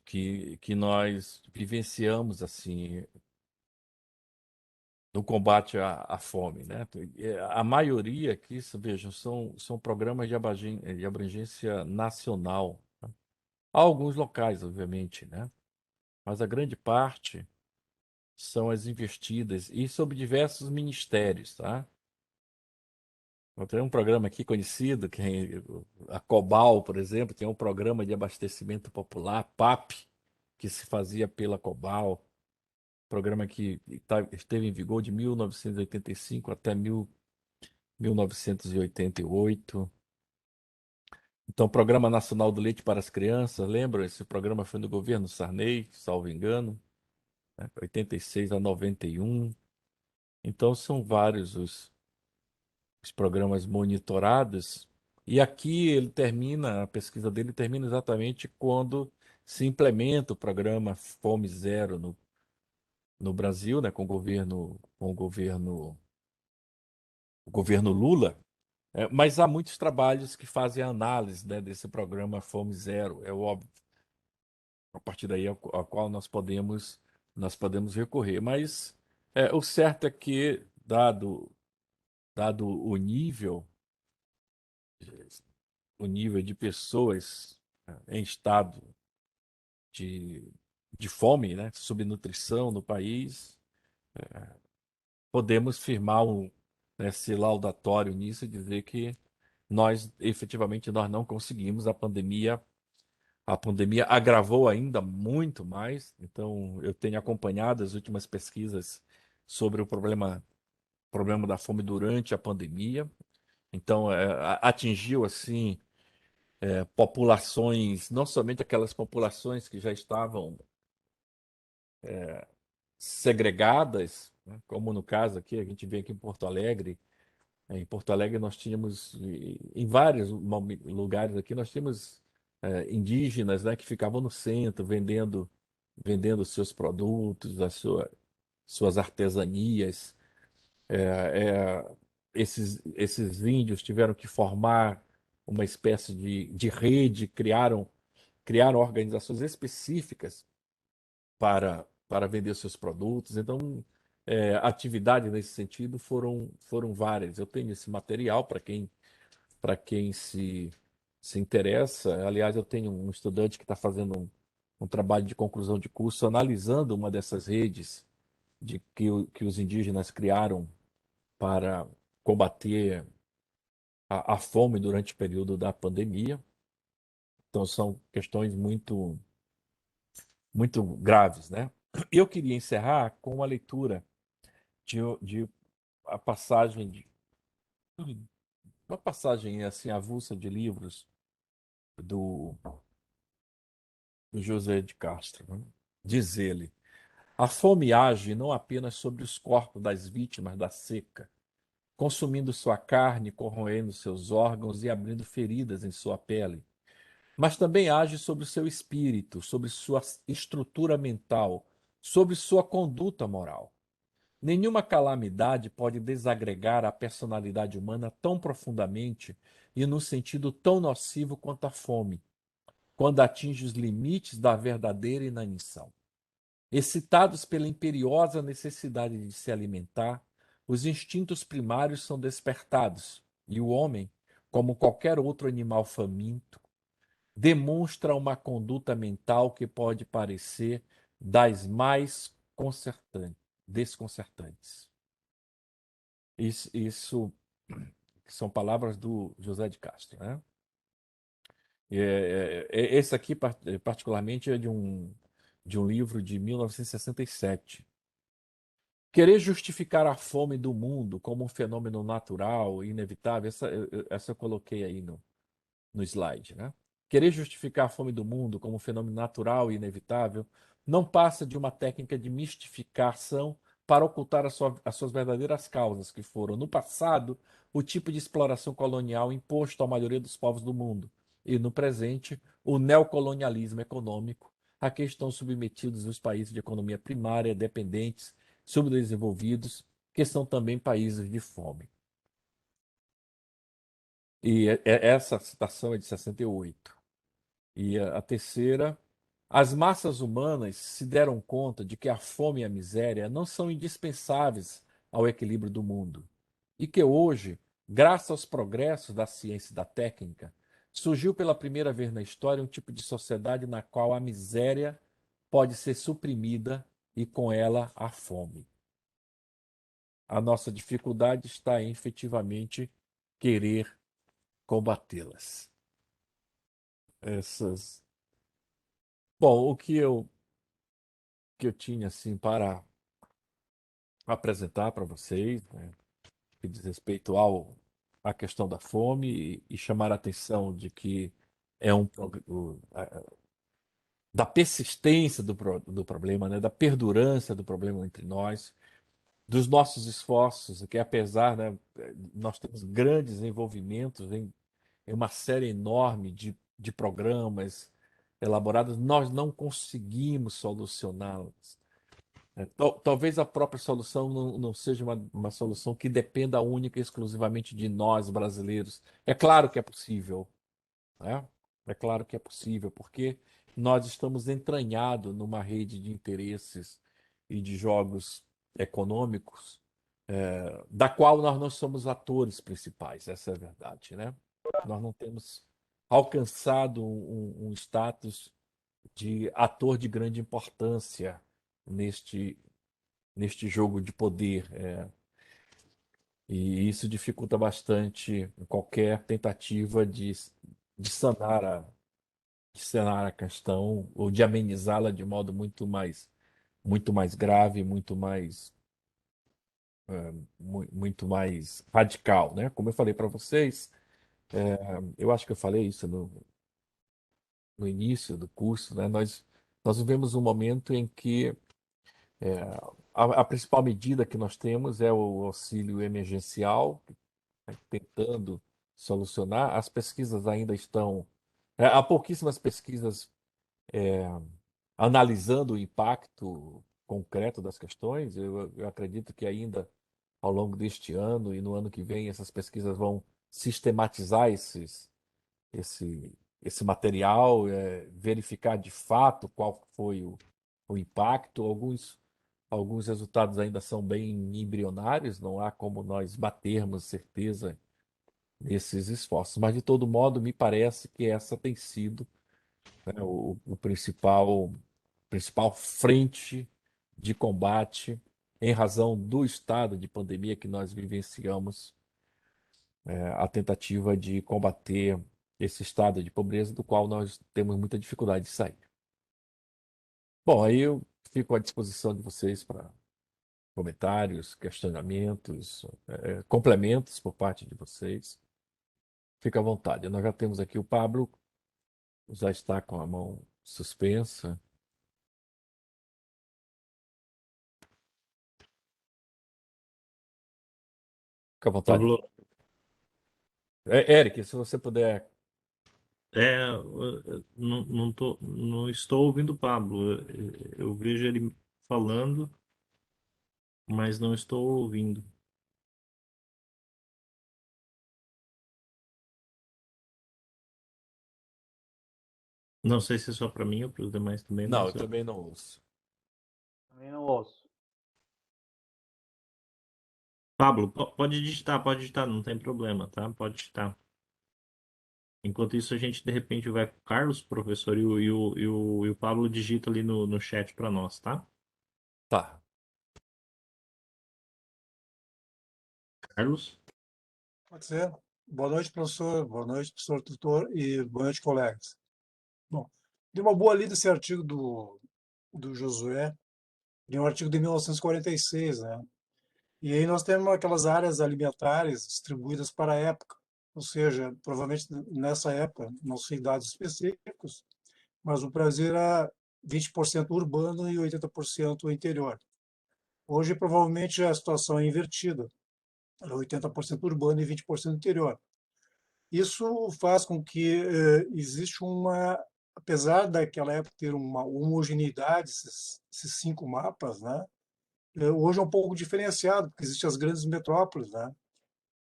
Que nós vivenciamos assim no combate à fome, né? A maioria aqui, vejam, são programas de abrangência nacional. Há alguns locais, obviamente, né? Mas a grande parte são as investidas e sob diversos ministérios, tá? Tem um programa aqui conhecido, que é a Cobal, por exemplo, tem um programa de abastecimento popular, PAP, que se fazia pela Cobal, programa que esteve em vigor de 1985 até 1988. Então, Programa Nacional do Leite para as Crianças, lembra? Esse programa foi no governo Sarney, salvo engano, né? 86 a 91. Então, são vários os programas monitorados. E aqui ele termina, a pesquisa dele termina exatamente quando se implementa o programa Fome Zero no Brasil, né, o governo Lula. Mas há muitos trabalhos que fazem a análise, né, desse programa Fome Zero, é óbvio, a partir daí ao qual nós podemos recorrer. Mas o certo é que, dado o nível de pessoas em estado de, de fome, né, subnutrição no país, podemos firmar esse laudatório nisso e dizer que efetivamente, nós não conseguimos. A pandemia agravou ainda muito mais. Então, eu tenho acompanhado as últimas pesquisas sobre o problema da fome durante a pandemia. Então, atingiu assim populações, não somente aquelas populações que já estavam segregadas, né, como no caso aqui, a gente vê aqui em Porto Alegre. Em Porto Alegre nós tínhamos, em vários lugares aqui, nós tínhamos indígenas, né, que ficavam no centro vendendo seus produtos, suas artesanias. É, esses índios tiveram que formar uma espécie de rede, criaram organizações específicas para vender seus produtos. Então, atividades nesse sentido foram várias. Eu tenho esse material para quem se interessa. Aliás, eu tenho um estudante que está fazendo um trabalho de conclusão de curso analisando uma dessas redes que os indígenas criaram para combater a fome durante o período da pandemia. Então, são questões muito, muito graves, né? E eu queria encerrar com uma leitura de a passagem uma passagem assim avulsa de livros do, do José de Castro, né? Diz ele: a fome age não apenas sobre os corpos das vítimas da seca, consumindo sua carne, corroendo seus órgãos e abrindo feridas em sua pele, mas também age sobre o seu espírito, sobre sua estrutura mental, sobre sua conduta moral. Nenhuma calamidade pode desagregar a personalidade humana tão profundamente e num sentido tão nocivo quanto a fome, quando atinge os limites da verdadeira inanição. Excitados pela imperiosa necessidade de se alimentar, os instintos primários são despertados e o homem, como qualquer outro animal faminto, demonstra uma conduta mental que pode parecer das mais desconcertantes. Isso são palavras do José de Castro, né? Esse aqui, particularmente, é de um livro de 1967. Querer justificar a fome do mundo como um fenômeno natural e inevitável, essa eu coloquei aí no slide, né? Querer justificar a fome do mundo como um fenômeno natural e inevitável não passa de uma técnica de mistificação para ocultar as suas verdadeiras causas, que foram, no passado, o tipo de exploração colonial imposto à maioria dos povos do mundo, e, no presente, o neocolonialismo econômico, a que estão submetidos os países de economia primária, dependentes, subdesenvolvidos, que são também países de fome. E essa citação é de 68. E a terceira, as massas humanas se deram conta de que a fome e a miséria não são indispensáveis ao equilíbrio do mundo e que hoje, graças aos progressos da ciência e da técnica, surgiu pela primeira vez na história um tipo de sociedade na qual a miséria pode ser suprimida e com ela a fome. A nossa dificuldade está em efetivamente querer combatê-las. Essas. Bom, o que eu tinha assim para apresentar para vocês, né, que diz respeito à questão da fome e chamar a atenção de que é da persistência do problema, né, da perdurância do problema entre nós, dos nossos esforços, que apesar, né, nós temos grandes envolvimentos em uma série enorme de programas elaborados, nós não conseguimos solucioná-los. Talvez a própria solução não seja uma solução que dependa única e exclusivamente de nós, brasileiros. É claro que é possível, né? É claro que é possível, porque nós estamos entranhados numa rede de interesses e de jogos econômicos, da qual nós não somos atores principais, essa é a verdade, né? Nós não temos alcançado um status de ator de grande importância neste, neste jogo de poder. E isso dificulta bastante qualquer tentativa de sanar de sanar a questão ou de amenizá-la de modo muito mais grave, muito mais radical, né? Como eu falei para vocês, eu acho que eu falei isso no início do curso, né? Nós vivemos um momento em que a principal medida que nós temos é o auxílio emergencial, né, tentando solucionar. As pesquisas ainda estão. Há pouquíssimas pesquisas analisando o impacto concreto das questões. Eu acredito que ainda ao longo deste ano e no ano que vem essas pesquisas vão sistematizar esse material, verificar de fato qual foi o impacto. Alguns resultados ainda são bem embrionários, não há como nós batermos certeza nesses esforços. Mas, de todo modo, me parece que essa tem sido, né, o principal frente de combate em razão do estado de pandemia que nós vivenciamos, a tentativa de combater esse estado de pobreza do qual nós temos muita dificuldade de sair. Bom, aí eu fico à disposição de vocês para comentários, questionamentos, complementos por parte de vocês. Fica à vontade. Nós já temos aqui o Pablo, já está com a mão suspensa. Fica à vontade. Pablo, Eric, se você puder. não estou ouvindo o Pablo. Eu vejo ele falando, mas não estou ouvindo. Não sei se é só para mim ou para os demais também, Não, mas eu também não ouço. Também não ouço. Pablo, pode digitar, não tem problema, tá? Pode digitar. Enquanto isso, a gente de repente vai com o Carlos, professor, e o Pablo digita ali no chat para nós, tá? Tá. Carlos? Pode ser. Boa noite, professor. Boa noite, professor tutor. E boa noite, colegas. Bom, dei uma boa lida esse artigo do Josué, de um artigo de 1946, né? E aí nós temos aquelas áreas alimentares distribuídas para a época. Ou seja, provavelmente nessa época, não sei dados específicos, mas o Brasil era 20% urbano e 80% interior. Hoje, provavelmente, a situação é invertida. É 80% urbano e 20% interior. Isso faz com que existe apesar daquela época ter uma homogeneidade, esses 5 mapas, né? Hoje é um pouco diferenciado, porque existem as grandes metrópoles, né?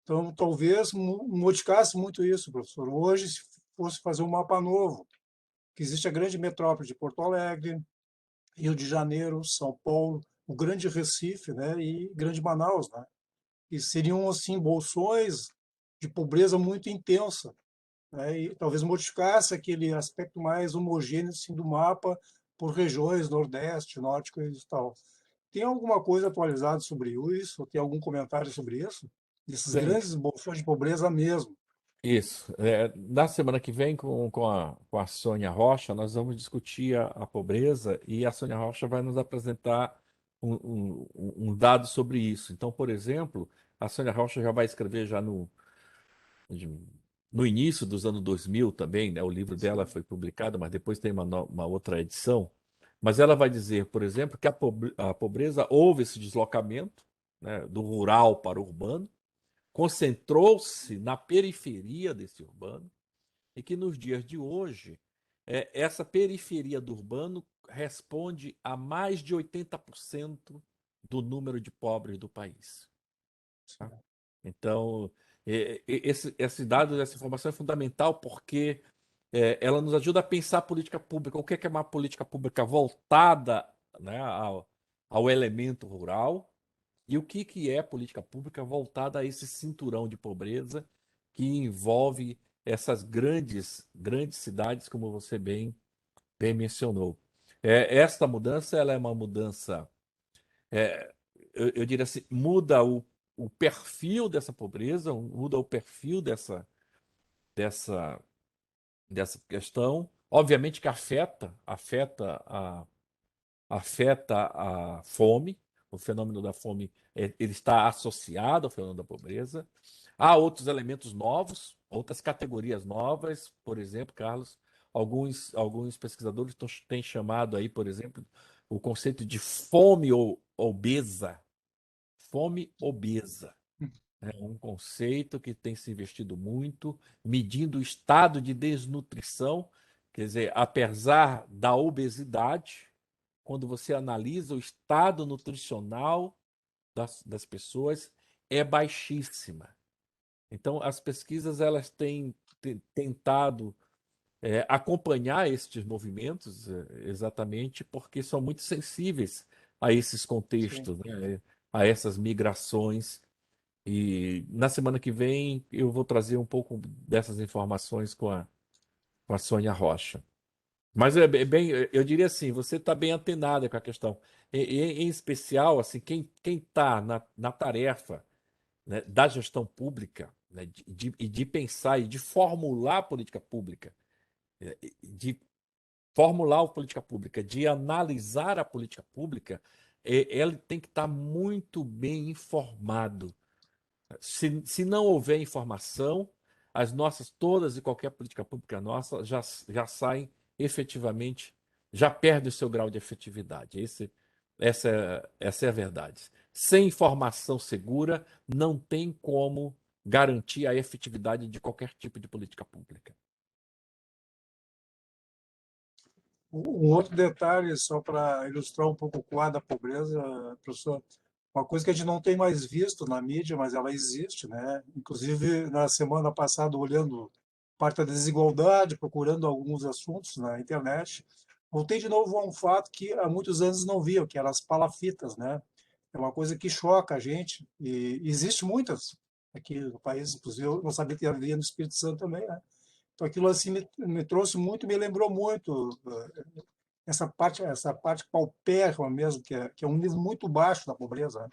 Então, talvez modificasse muito isso, professor. Hoje, se fosse fazer um mapa novo, que existe a grande metrópole de Porto Alegre, Rio de Janeiro, São Paulo, o Grande Recife, né, e Grande Manaus, né? E seriam assim bolsões de pobreza muito intensa, né? E talvez modificasse aquele aspecto mais homogêneo assim, do mapa por regiões, Nordeste, Norte e tal. Tem alguma coisa atualizada sobre isso? Tem algum comentário sobre isso? Desses Tem. grandes bolsões de pobreza mesmo. Isso. Na semana que vem, com a Sônia Rocha, nós vamos discutir a pobreza e a Sônia Rocha vai nos apresentar um dado sobre isso. Então, por exemplo, a Sônia Rocha já vai escrever já no início dos anos 2000 também, né? O livro dela Sim, foi publicado, mas depois tem uma outra edição. Mas ela vai dizer, por exemplo, que a pobreza houve esse deslocamento, né, do rural para o urbano, concentrou-se na periferia desse urbano e que nos dias de hoje, essa periferia do urbano responde a mais de 80% do número de pobres do país. Tá? sim, Então, esse dado, essa informação é fundamental porque ela nos ajuda a pensar a política pública. O que é uma política pública voltada, né, ao elemento rural e o que é política pública voltada a esse cinturão de pobreza que envolve essas grandes cidades, como você bem mencionou. Esta mudança ela é uma mudança, é, eu diria assim, muda o perfil dessa pobreza, muda o perfil dessa, dessa questão. Obviamente que afeta a fome. O fenômeno da fome ele está associado ao fenômeno da pobreza. Há outros elementos novos, outras categorias novas, por exemplo, Carlos, alguns pesquisadores têm chamado aí, por exemplo, o conceito de fome obesa. Fome obesa. É um conceito que tem se investido muito, medindo o estado de desnutrição, quer dizer, apesar da obesidade, quando você analisa o estado nutricional das pessoas, é baixíssima. Então, as pesquisas elas têm tentado acompanhar estes movimentos exatamente porque são muito sensíveis a esses sim. contextos, né? A essas migrações. E na semana que vem eu vou trazer um pouco dessas informações com a Sônia Rocha. Mas bem, eu diria assim, você está bem antenada com a questão. Em especial, assim, quem está na tarefa, né, da gestão pública, né, de pensar e de formular a política pública, de formular a política pública, de analisar a política pública, ele tem que estar muito bem informado. Se não houver informação, as nossas, todas e qualquer política pública nossa já saem efetivamente, já perde o seu grau de efetividade. Essa é a verdade. Sem informação segura, não tem como garantir a efetividade de qualquer tipo de política pública. Um outro detalhe, só para ilustrar um pouco o quadro da pobreza, professor, uma coisa que a gente não tem mais visto na mídia, mas ela existe, né? Inclusive, na semana passada, olhando parte da desigualdade, procurando alguns assuntos na internet, voltei de novo a um fato que há muitos anos não via, que eram as palafitas, né? É uma coisa que choca a gente, e existe muitas aqui no país, inclusive eu não sabia que havia no Espírito Santo também, né? Então aquilo assim me trouxe muito, me lembrou muito essa parte paupérrima mesmo, que é um nível muito baixo da pobreza, né?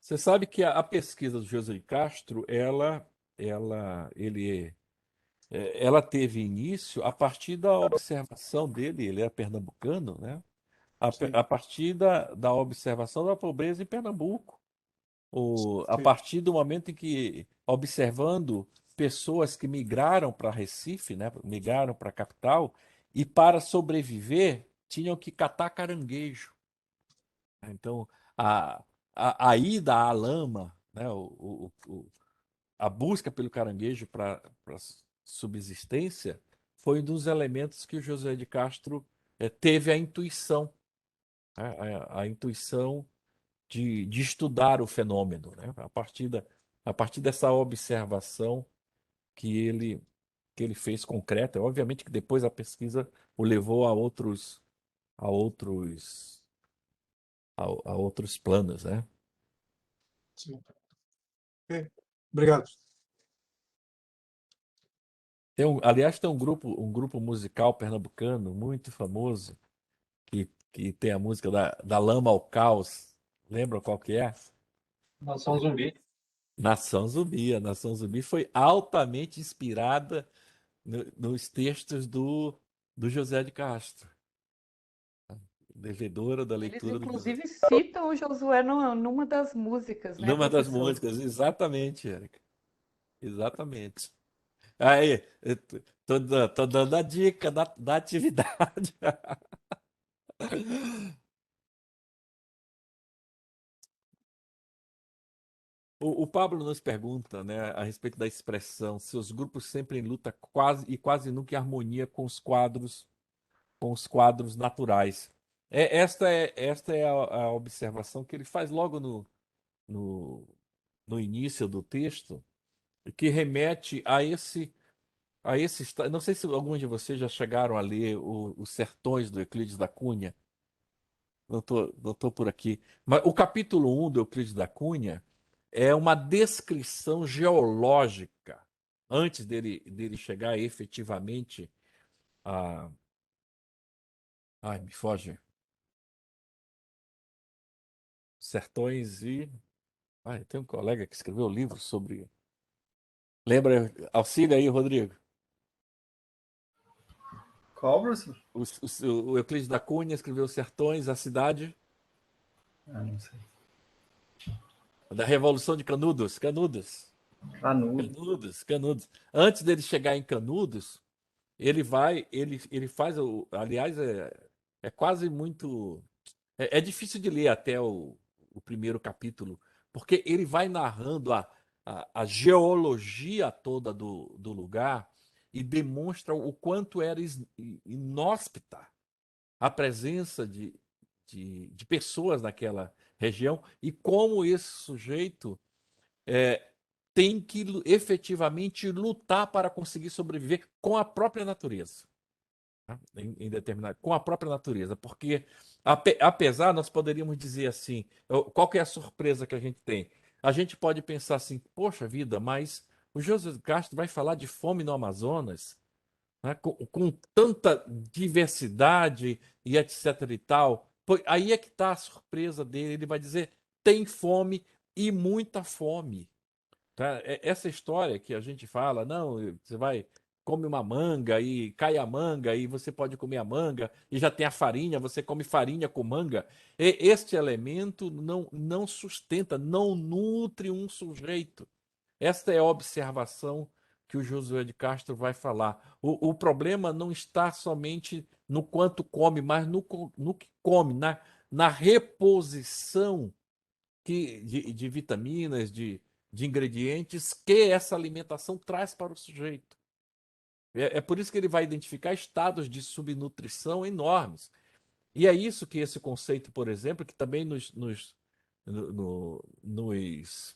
Você sabe que a pesquisa do José de Castro, ele ela teve início a partir da observação dele, ele é pernambucano, né? Sim, A partir da observação da pobreza em Pernambuco, a sim, partir do momento em que, observando pessoas que migraram para Recife, né? Migraram para a capital, e para sobreviver tinham que catar caranguejo. Então, a, a ida à lama, né, a busca pelo caranguejo para subsistência foi um dos elementos que o José de Castro teve a intuição, né, a intuição de estudar o fenômeno, né, a partir dessa observação que ele fez concreta. Obviamente que depois a pesquisa o levou a outros, a outros planos, né? Sim. Ok. Obrigado. Aliás, tem um grupo musical pernambucano muito famoso que tem a música da Lama ao Caos. Lembra qual que é? Nação Zumbi. Nação Zumbi. A Nação Zumbi foi altamente inspirada nos textos do José de Castro, devedora da Eles, leitura do José. inclusive, citam o Josué numa das músicas, né, Numa das professor? músicas, exatamente, Érica. Exatamente. Aí, eu tô dando a dica da atividade. O Pablo nos pergunta, né, a respeito da expressão, se os grupos sempre em luta quase nunca em harmonia com os quadros naturais. Esta é a observação que ele faz logo no, no início do texto, que remete não sei se alguns de vocês já chegaram a ler os Sertões do Euclides da Cunha. Não tô por aqui. Mas o capítulo 1 do Euclides da Cunha é uma descrição geológica, antes dele chegar efetivamente a. Ai, me foge. Sertões e. Ai, tem um colega que escreveu um livro sobre. Lembra? Auxilia aí, Rodrigo. Qual, professor? O Euclides da Cunha escreveu Sertões, a cidade Ah, não sei. da Revolução de Canudos. Canudos. Canudo. Canudos, Canudos. Antes dele chegar em Canudos, ele faz aliás, é quase muito, é difícil de ler até o primeiro capítulo, porque ele vai narrando a geologia toda do lugar e demonstra o quanto era inóspita a presença de pessoas naquela região e como esse sujeito é, tem que efetivamente lutar para conseguir sobreviver com a própria natureza. Tá? Determinado, com a própria natureza. Porque, apesar, nós poderíamos dizer assim: qual que é a surpresa que a gente tem? A gente pode pensar assim: poxa vida, mas o José Castro vai falar de fome no Amazonas, né, com tanta diversidade e etc e tal. Pô, aí é que está a surpresa dele. Ele vai dizer: tem fome e muita fome. Tá? Essa história que a gente fala, não, você vai, come uma manga e cai a manga e você pode comer a manga e já tem a farinha, você come farinha com manga. Este elemento não sustenta, não nutre um sujeito. Esta é a observação que o Josué de Castro vai falar. O problema não está somente no quanto come, mas no que come, na reposição de vitaminas, de ingredientes que essa alimentação traz para o sujeito. É por isso que ele vai identificar estados de subnutrição enormes. E é isso que esse conceito, por exemplo, que também no- no- nos,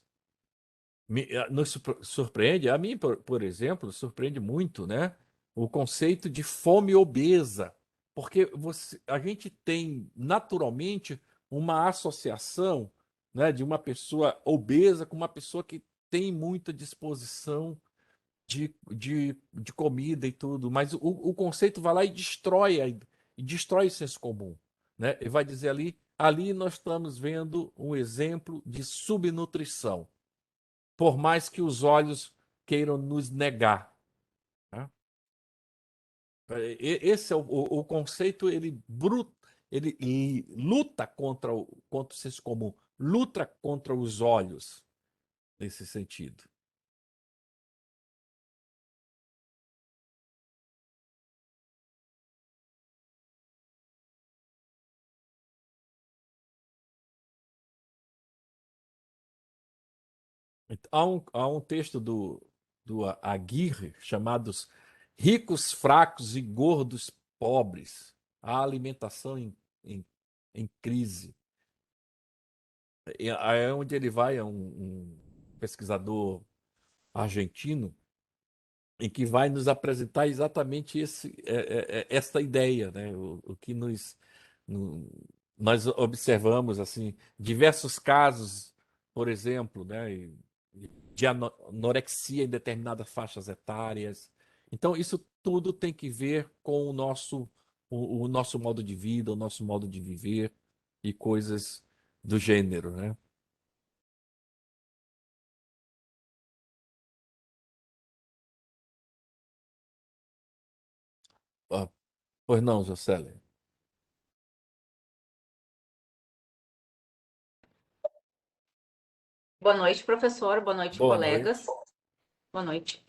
nos surpreende, a mim, por exemplo, surpreende muito, né? O conceito de fome obesa. Porque a gente tem naturalmente uma associação, né, de uma pessoa obesa com uma pessoa que tem muita disposição de comida e tudo, mas o conceito vai lá e destrói o senso comum, né? E vai dizer ali nós estamos vendo um exemplo de subnutrição, por mais que os olhos queiram nos negar. Né? Esse é o conceito, ele luta contra o senso comum, luta contra os olhos nesse sentido. Há um texto do Aguirre chamado Ricos, Fracos e Gordos Pobres. A alimentação em crise. É onde ele vai, é um pesquisador argentino, em que vai nos apresentar exatamente esta ideia, né? O que no- nós observamos assim diversos casos, por exemplo, né, de anorexia em determinadas faixas etárias. Então, isso tudo tem que ver com o nosso modo de vida, o nosso modo de viver e coisas do gênero, né? Ah, pois não, Jocely. Boa noite, professor. Boa noite, Boa noite. colegas. Boa noite.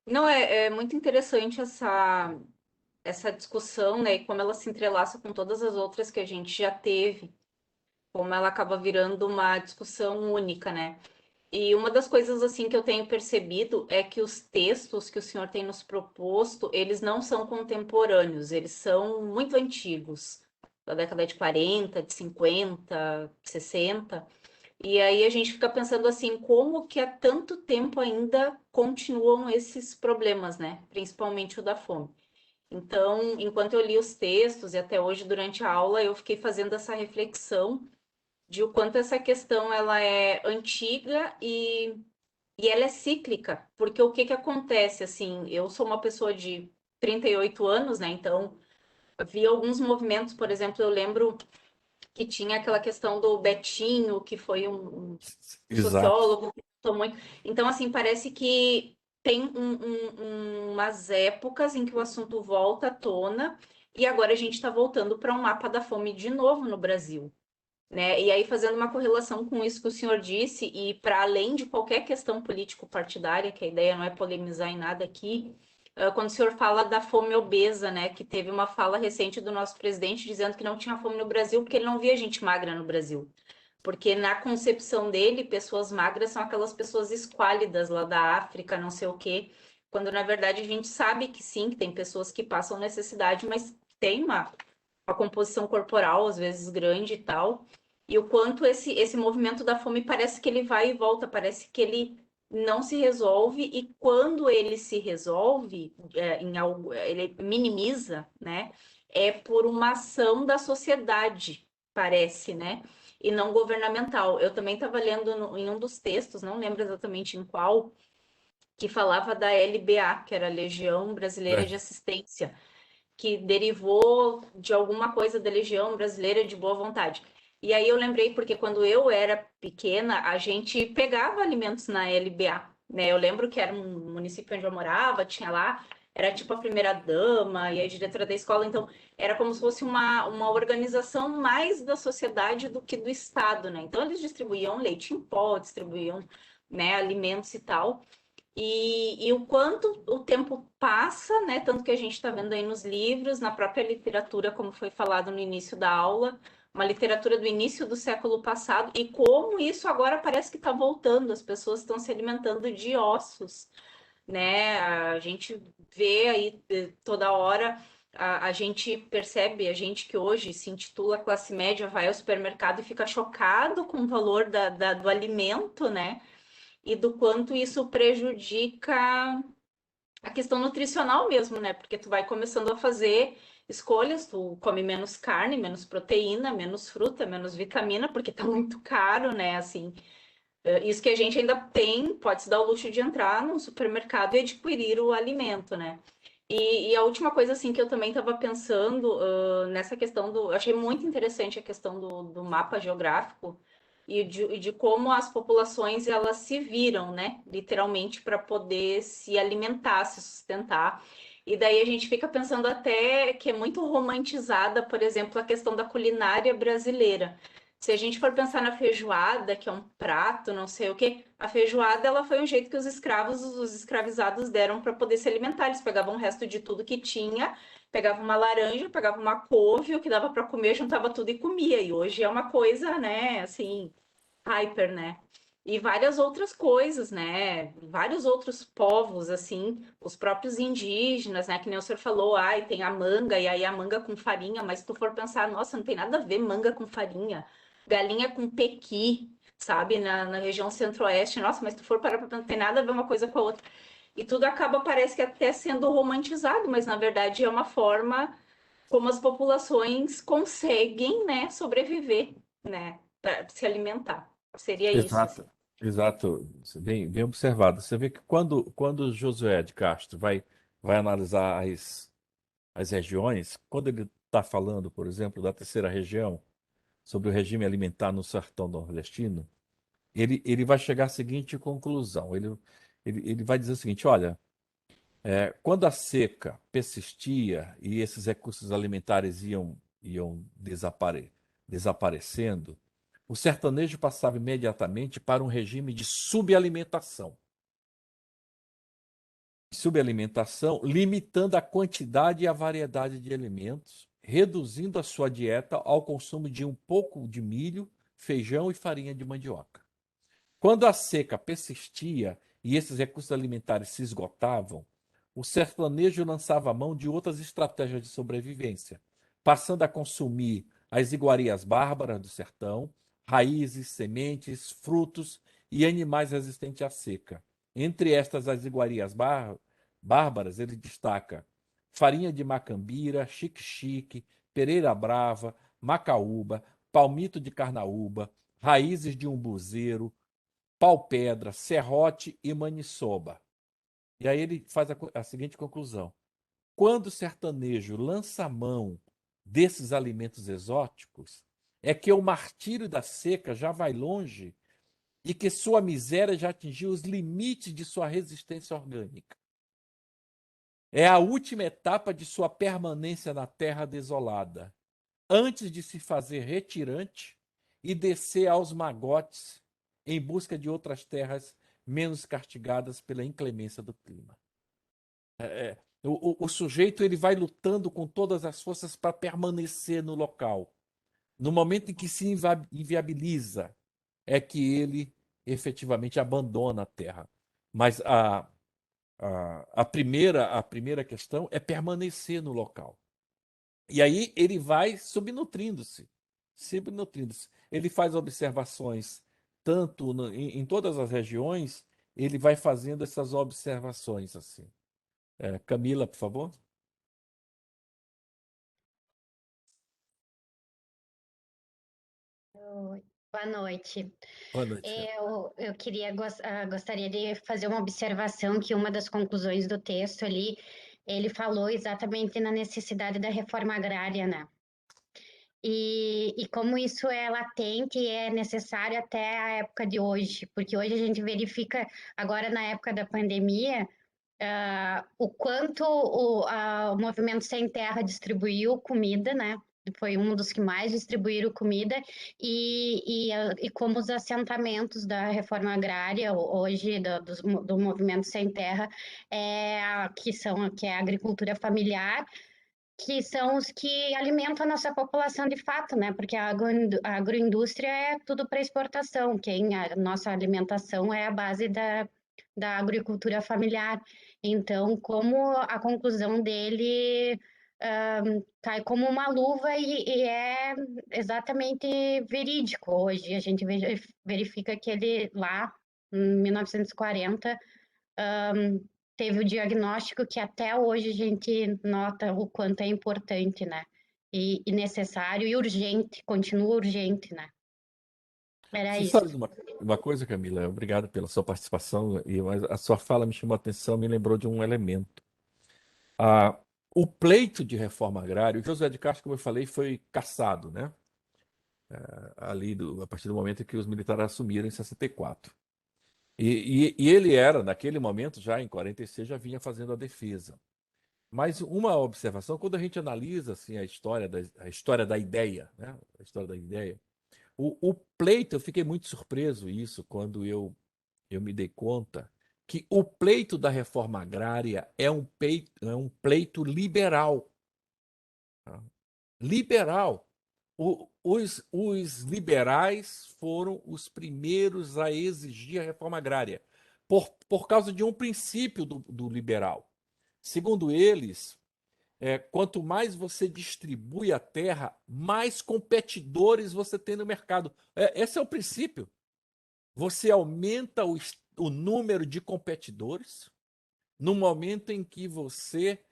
Não, é muito interessante essa discussão, né? E como ela se entrelaça com todas as outras que a gente já teve, como ela acaba virando uma discussão única, né? E uma das coisas assim que eu tenho percebido é que os textos que o senhor tem nos proposto, eles não são contemporâneos, eles são muito antigos, da década de 40, de 50, 60. E aí a gente fica pensando assim, como que há tanto tempo ainda continuam esses problemas, né? Principalmente o da fome. Então, enquanto eu li os textos e até hoje durante a aula, eu fiquei fazendo essa reflexão de o quanto essa questão ela é antiga e ela é cíclica, porque o que que acontece assim, eu sou uma pessoa de 38 anos, né? Então, eu vi alguns movimentos, por exemplo, eu lembro que tinha aquela questão do Betinho, que foi um Exato. sociólogo que estudou muito. Então, assim, parece que tem umas épocas em que o assunto volta à tona e agora a gente está voltando para um mapa da fome de novo no Brasil, né? E aí, fazendo uma correlação com isso que o senhor disse, e para além de qualquer questão político-partidária, que a ideia não é polemizar em nada aqui, quando o senhor fala da fome obesa, né? Que teve uma fala recente do nosso presidente dizendo que não tinha fome no Brasil porque ele não via gente magra no Brasil. Porque na concepção dele, pessoas magras são aquelas pessoas esquálidas lá da África, não sei o quê. Quando na verdade a gente sabe que sim, que tem pessoas que passam necessidade, mas tem uma composição corporal às vezes grande e tal. E o quanto esse movimento da fome parece que ele vai e volta, parece que ele não se resolve, e quando ele se resolve, em algo, ele minimiza, né? É por uma ação da sociedade, parece, né? E não governamental. Eu também estava lendo em um dos textos, não lembro exatamente em qual, que falava da LBA, que era a Legião Brasileira É. de Assistência, que derivou de alguma coisa da Legião Brasileira de Boa Vontade. E aí eu lembrei, porque quando eu era pequena, a gente pegava alimentos na LBA, né? Eu lembro que era um município onde eu morava, tinha lá, era tipo a primeira-dama e a diretora da escola, então era como se fosse uma organização mais da sociedade do que do Estado, né? Então eles distribuíam leite em pó, distribuíam, né, alimentos e tal. E o quanto o tempo passa, né? Tanto que a gente está vendo aí nos livros, na própria literatura, como foi falado no início da aula, uma literatura do início do século passado, e como isso agora parece que está voltando, as pessoas estão se alimentando de ossos, né? A gente vê aí toda hora, a gente percebe, a gente que hoje se intitula classe média, vai ao supermercado e fica chocado com o valor do alimento, né? E do quanto isso prejudica a questão nutricional mesmo, né? Porque tu vai começando a fazer escolhas, tu come menos carne, menos proteína, menos fruta, menos vitamina, porque tá muito caro, né? Assim, isso que a gente ainda tem, pode se dar o luxo de entrar num supermercado e adquirir o alimento, né? E a última coisa, assim, que eu também estava pensando nessa questão do... Eu achei muito interessante a questão do mapa geográfico e de como as populações, elas se viram, né? Literalmente, para poder se alimentar, se sustentar. E daí a gente fica pensando até que é muito romantizada, por exemplo, a questão da culinária brasileira. Se a gente for pensar na feijoada, que é um prato, não sei o quê, a feijoada ela foi um jeito que os escravos, os escravizados deram para poder se alimentar. Eles pegavam o resto de tudo que tinha, pegavam uma laranja, pegavam uma couve, o que dava para comer, juntava tudo e comia. E hoje é uma coisa, né, assim, hyper, né? e várias outras coisas, né? Vários outros povos, assim, os próprios indígenas, né? Que nem o senhor falou, ai, tem a manga, e aí a manga com farinha, mas se tu for pensar, nossa, não tem nada a ver manga com farinha, galinha com pequi, sabe? Na região centro-oeste, nossa, mas se tu for parar pra pensar, não tem nada a ver uma coisa com a outra. E tudo acaba, parece que até sendo romantizado, mas na verdade é uma forma como as populações conseguem, né, sobreviver, né, para se alimentar. Seria isso, assim. Exato, exato. Bem observado. Você vê que quando Josué de Castro vai analisar as regiões, quando ele está falando, por exemplo, da terceira região, sobre o regime alimentar no sertão nordestino, ele vai chegar à seguinte conclusão. Ele vai dizer o seguinte: olha, quando a seca persistia e esses recursos alimentares iam desaparecendo, o sertanejo passava imediatamente para um regime de subalimentação. Subalimentação, limitando a quantidade e a variedade de alimentos, reduzindo a sua dieta ao consumo de um pouco de milho, feijão e farinha de mandioca. Quando a seca persistia e esses recursos alimentares se esgotavam, o sertanejo lançava mão de outras estratégias de sobrevivência, passando a consumir as iguarias bárbaras do sertão, raízes, sementes, frutos e animais resistentes à seca. Entre estas, as iguarias bárbaras, ele destaca farinha de macambira, xique-xique, pereira brava, macaúba, palmito de carnaúba, raízes de umbuzeiro, pau-pedra, serrote e maniçoba. E aí ele faz a seguinte conclusão: quando o sertanejo lança a mão desses alimentos exóticos, é que o martírio da seca já vai longe e que sua miséria já atingiu os limites de sua resistência orgânica. É a última etapa de sua permanência na terra desolada, antes de se fazer retirante e descer aos magotes em busca de outras terras menos castigadas pela inclemência do clima. O sujeito ele vai lutando com todas as forças para permanecer no local. No momento em que se inviabiliza, é que ele efetivamente abandona a terra. Mas a primeira questão é permanecer no local. E aí ele vai subnutrindo-se. Ele faz observações tanto em todas as regiões, ele vai fazendo essas observações assim. Camila, por favor. Oi, boa noite. Boa noite. Gostaria de fazer uma observação que uma das conclusões do texto ali, ele falou exatamente na necessidade da reforma agrária, né? E como isso é latente e é necessário até a época de hoje, porque hoje a gente verifica, agora na época da pandemia, o quanto o Movimento Sem Terra distribuiu comida, né? Foi um dos que mais distribuíram comida, e como os assentamentos da reforma agrária, hoje, do Movimento Sem Terra, que é a agricultura familiar, que são os que alimentam a nossa população de fato, né? Porque a agroindústria é tudo para exportação, a nossa alimentação é a base da agricultura familiar. Então, como a conclusão dele cai como uma luva e é exatamente verídico hoje. A gente verifica que ele lá, em 1940, teve o diagnóstico que até hoje a gente nota o quanto é importante, né? E necessário e urgente, continua urgente, né? Era Você isso. sabe de uma coisa, Camila? Obrigado pela sua participação. Mas a sua fala me chamou a atenção, me lembrou de um elemento. Ah, o pleito de reforma agrária, o José de Castro, como eu falei, foi cassado, né? A partir do momento em que os militares assumiram em 64. E ele era, naquele momento, já em 46, já vinha fazendo a defesa. Mas uma observação, quando a gente analisa assim, a história da ideia, né? A história da ideia, o pleito, eu fiquei muito surpreso isso quando eu me dei conta que o pleito da reforma agrária é um pleito liberal. Tá? Liberal. os liberais foram os primeiros a exigir a reforma agrária, por causa de um princípio do liberal. Segundo eles, quanto mais você distribui a terra, mais competidores você tem no mercado. Esse é o princípio. Você aumenta o número de competidores no momento em que você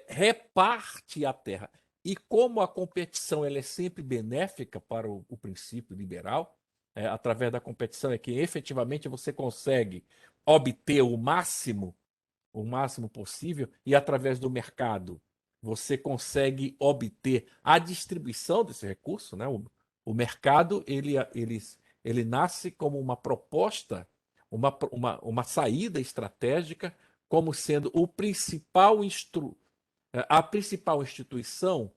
reparte a terra. E como a competição ela é sempre benéfica para o princípio liberal, através da competição é que efetivamente você consegue obter o máximo possível, e através do mercado você consegue obter a distribuição desse recurso, né? O mercado ele nasce como uma proposta, uma saída estratégica, como sendo a principal instituição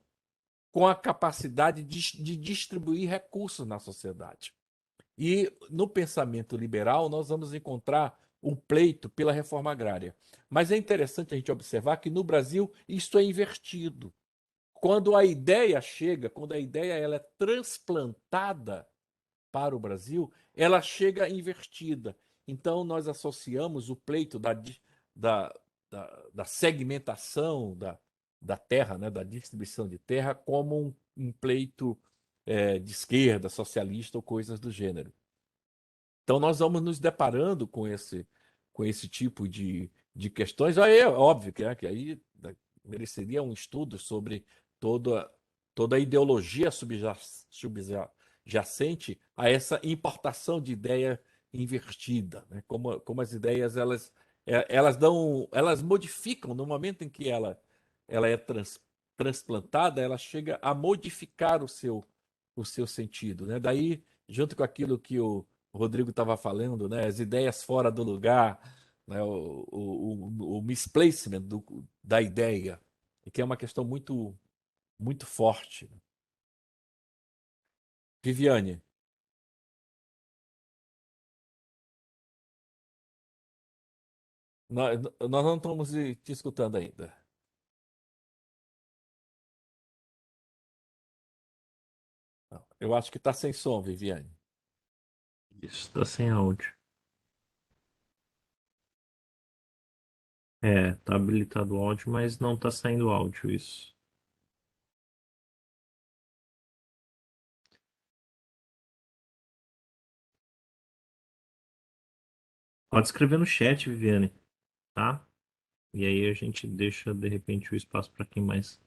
com a capacidade de distribuir recursos na sociedade. E no pensamento liberal, nós vamos encontrar um pleito pela reforma agrária. Mas é interessante a gente observar que no Brasil isso é invertido. Quando a ideia chega, quando a ideia ela é transplantada para o Brasil, ela chega invertida. Então, nós associamos o pleito da, da segmentação da terra, né, da distribuição de terra, como um pleito de esquerda, socialista ou coisas do gênero. Então, nós vamos nos deparando com esse tipo de questões. Aí é óbvio que aí mereceria um estudo sobre toda a ideologia subjacente a essa importação de ideia invertida, né? Como as ideias elas modificam no momento em que ela é transplantada, ela chega a modificar o seu sentido, né? Daí, junto com aquilo que o Rodrigo estava falando, né? As ideias fora do lugar, né? O misplacement da ideia, que é uma questão muito, muito forte. Viviane, nós não estamos te escutando ainda. Eu acho que está sem som, Viviane. Isso, tá sem áudio. Tá habilitado o áudio, mas não tá saindo áudio, isso. Pode escrever no chat, Viviane, tá? E aí a gente deixa, de repente, o espaço para quem mais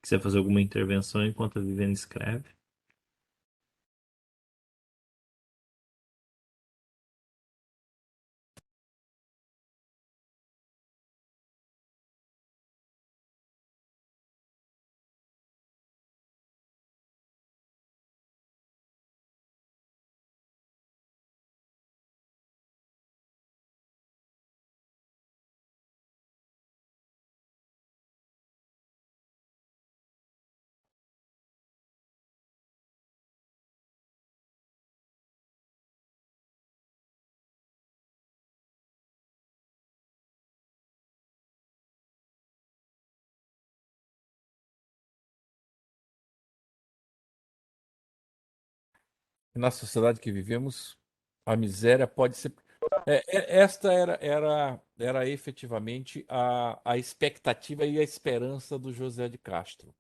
quiser fazer alguma intervenção enquanto a Viviane escreve. Na sociedade que vivemos, a miséria pode ser. Esta era efetivamente a expectativa e a esperança do José de Castro,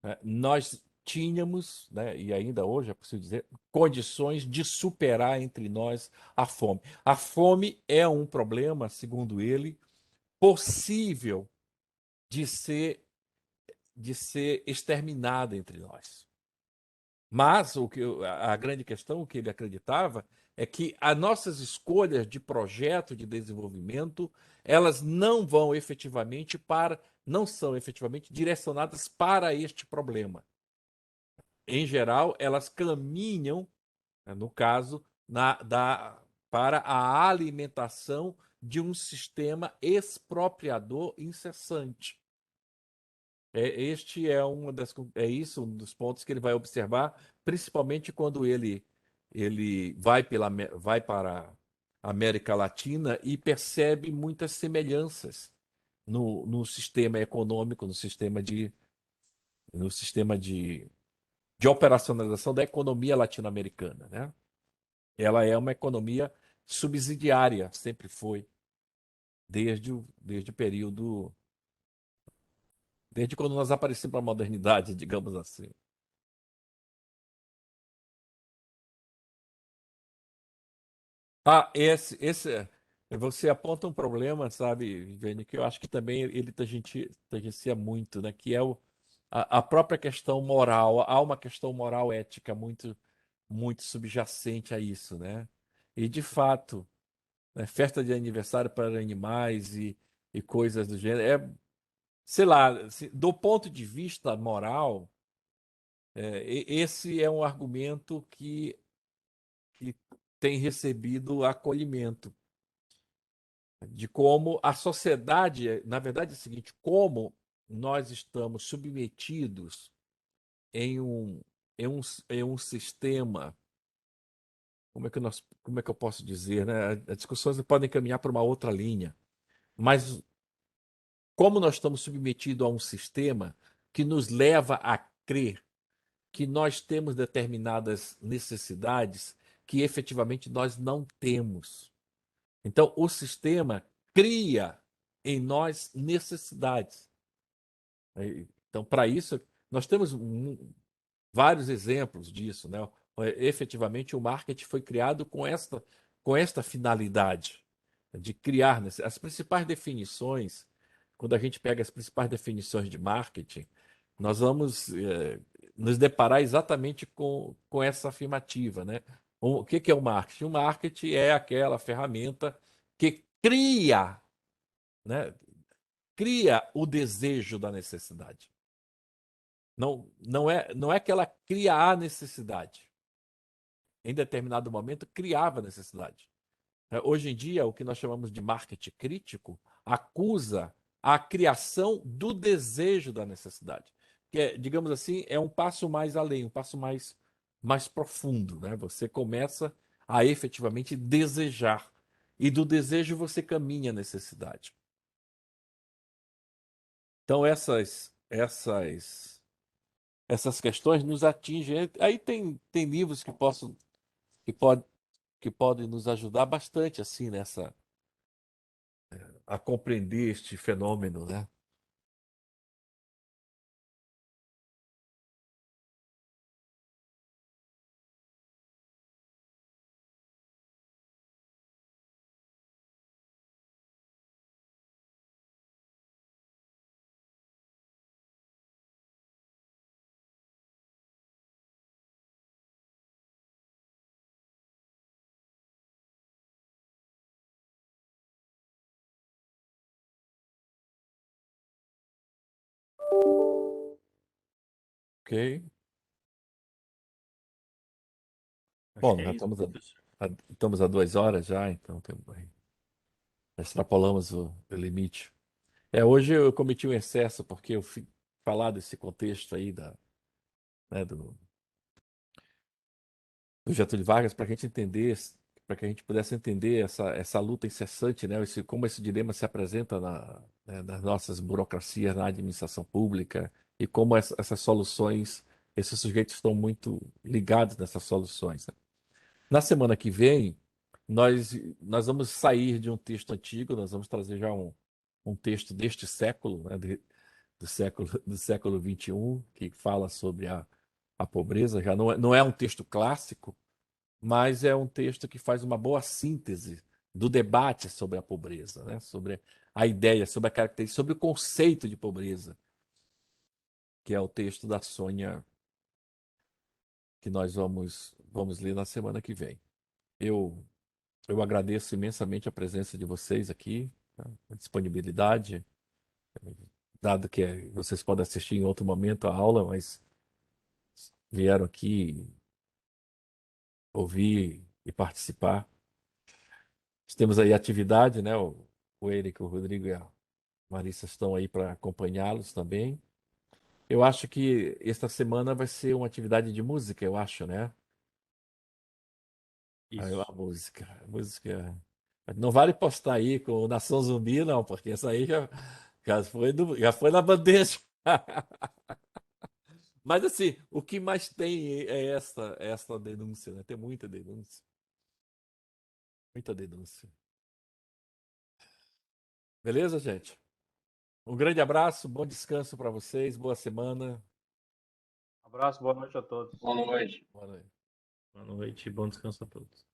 né? Nós tínhamos, né, e ainda hoje é possível dizer, condições de superar entre nós a fome. A fome é um problema, segundo ele, possível de ser exterminada entre nós. Mas a grande questão, o que ele acreditava, é que as nossas escolhas de projeto de desenvolvimento, elas não são efetivamente direcionadas para este problema. Em geral, elas caminham, né, no caso, para a alimentação de um sistema expropriador incessante. Este é isso um dos pontos que ele vai observar, principalmente quando ele vai para a América Latina e percebe muitas semelhanças no sistema econômico, no sistema de de operacionalização da economia latino-americana, né? Ela é uma economia subsidiária, sempre foi, desde o período, desde quando nós aparecemos para a modernidade, digamos assim. Você aponta um problema, sabe, Viviane, que eu acho que também ele tangencia muito, né? Que é a própria questão moral. Há uma questão moral ética muito subjacente a isso, né? E de fato, né, festa de aniversário para animais e coisas do gênero, sei lá, do ponto de vista moral, esse é um argumento que tem recebido acolhimento, de como a sociedade, na verdade é o seguinte, como nós estamos submetidos em um sistema, como é que eu posso dizer, né? As discussões podem caminhar para uma outra linha, mas como nós estamos submetidos a um sistema que nos leva a crer que nós temos determinadas necessidades que efetivamente nós não temos. Então, o sistema cria em nós necessidades. Então, para isso, nós temos vários exemplos disso, né? Efetivamente, o marketing foi criado com esta finalidade de criar as principais definições. Quando a gente pega as principais definições de marketing, nós vamos nos deparar exatamente com essa afirmativa, né? O que é o marketing? O marketing é aquela ferramenta que cria, né? Cria o desejo da necessidade. Não é que ela cria a necessidade. Em determinado momento, criava a necessidade. Hoje em dia, o que nós chamamos de marketing crítico acusa a criação do desejo da necessidade. Que digamos assim, é um passo mais além, um passo mais profundo, né? Você começa a efetivamente desejar. E do desejo você caminha à necessidade. Então, essas questões nos atingem. Aí tem livros que, pode, que podem nos ajudar bastante assim a compreender este fenômeno, né? Ok. Acho Bom, que é já isso, professor. estamos a 2 horas já, então extrapolamos o limite. Hoje eu cometi um excesso porque eu fui falar desse contexto aí né, do Getúlio Vargas para que a gente entender, para que a gente pudesse entender essa luta incessante, né, como esse dilema se apresenta nas nossas burocracias, na administração pública e como essas soluções, esses sujeitos estão muito ligados nessas soluções, né? Na semana que vem, nós vamos sair de um texto antigo, nós vamos trazer já um texto deste século, né, do século XXI, que fala sobre a pobreza. Já não é um texto clássico, mas é um texto que faz uma boa síntese do debate sobre a pobreza, né, sobre a ideia, sobre a característica, sobre o conceito de pobreza, que é o texto da Sônia, que nós vamos ler na semana que vem. Eu agradeço imensamente a presença de vocês aqui, tá? A disponibilidade, dado que vocês podem assistir em outro momento a aula, mas vieram aqui ouvir e participar. Temos aí atividade, né? O Eric, o Rodrigo e a Marissa estão aí para acompanhá-los também. Eu acho que esta semana vai ser uma atividade de música, eu acho, né? Aí Isso. a música. A música. Não vale postar aí com o Nação Zumbi, não, porque essa aí já foi na bandeja. Mas assim, o que mais tem é essa denúncia, né? Tem muita denúncia. Muita denúncia. Beleza, gente? Um grande abraço, bom descanso para vocês, boa semana. Abraço, boa noite a todos. Boa noite. Boa noite. Boa noite e bom descanso a todos.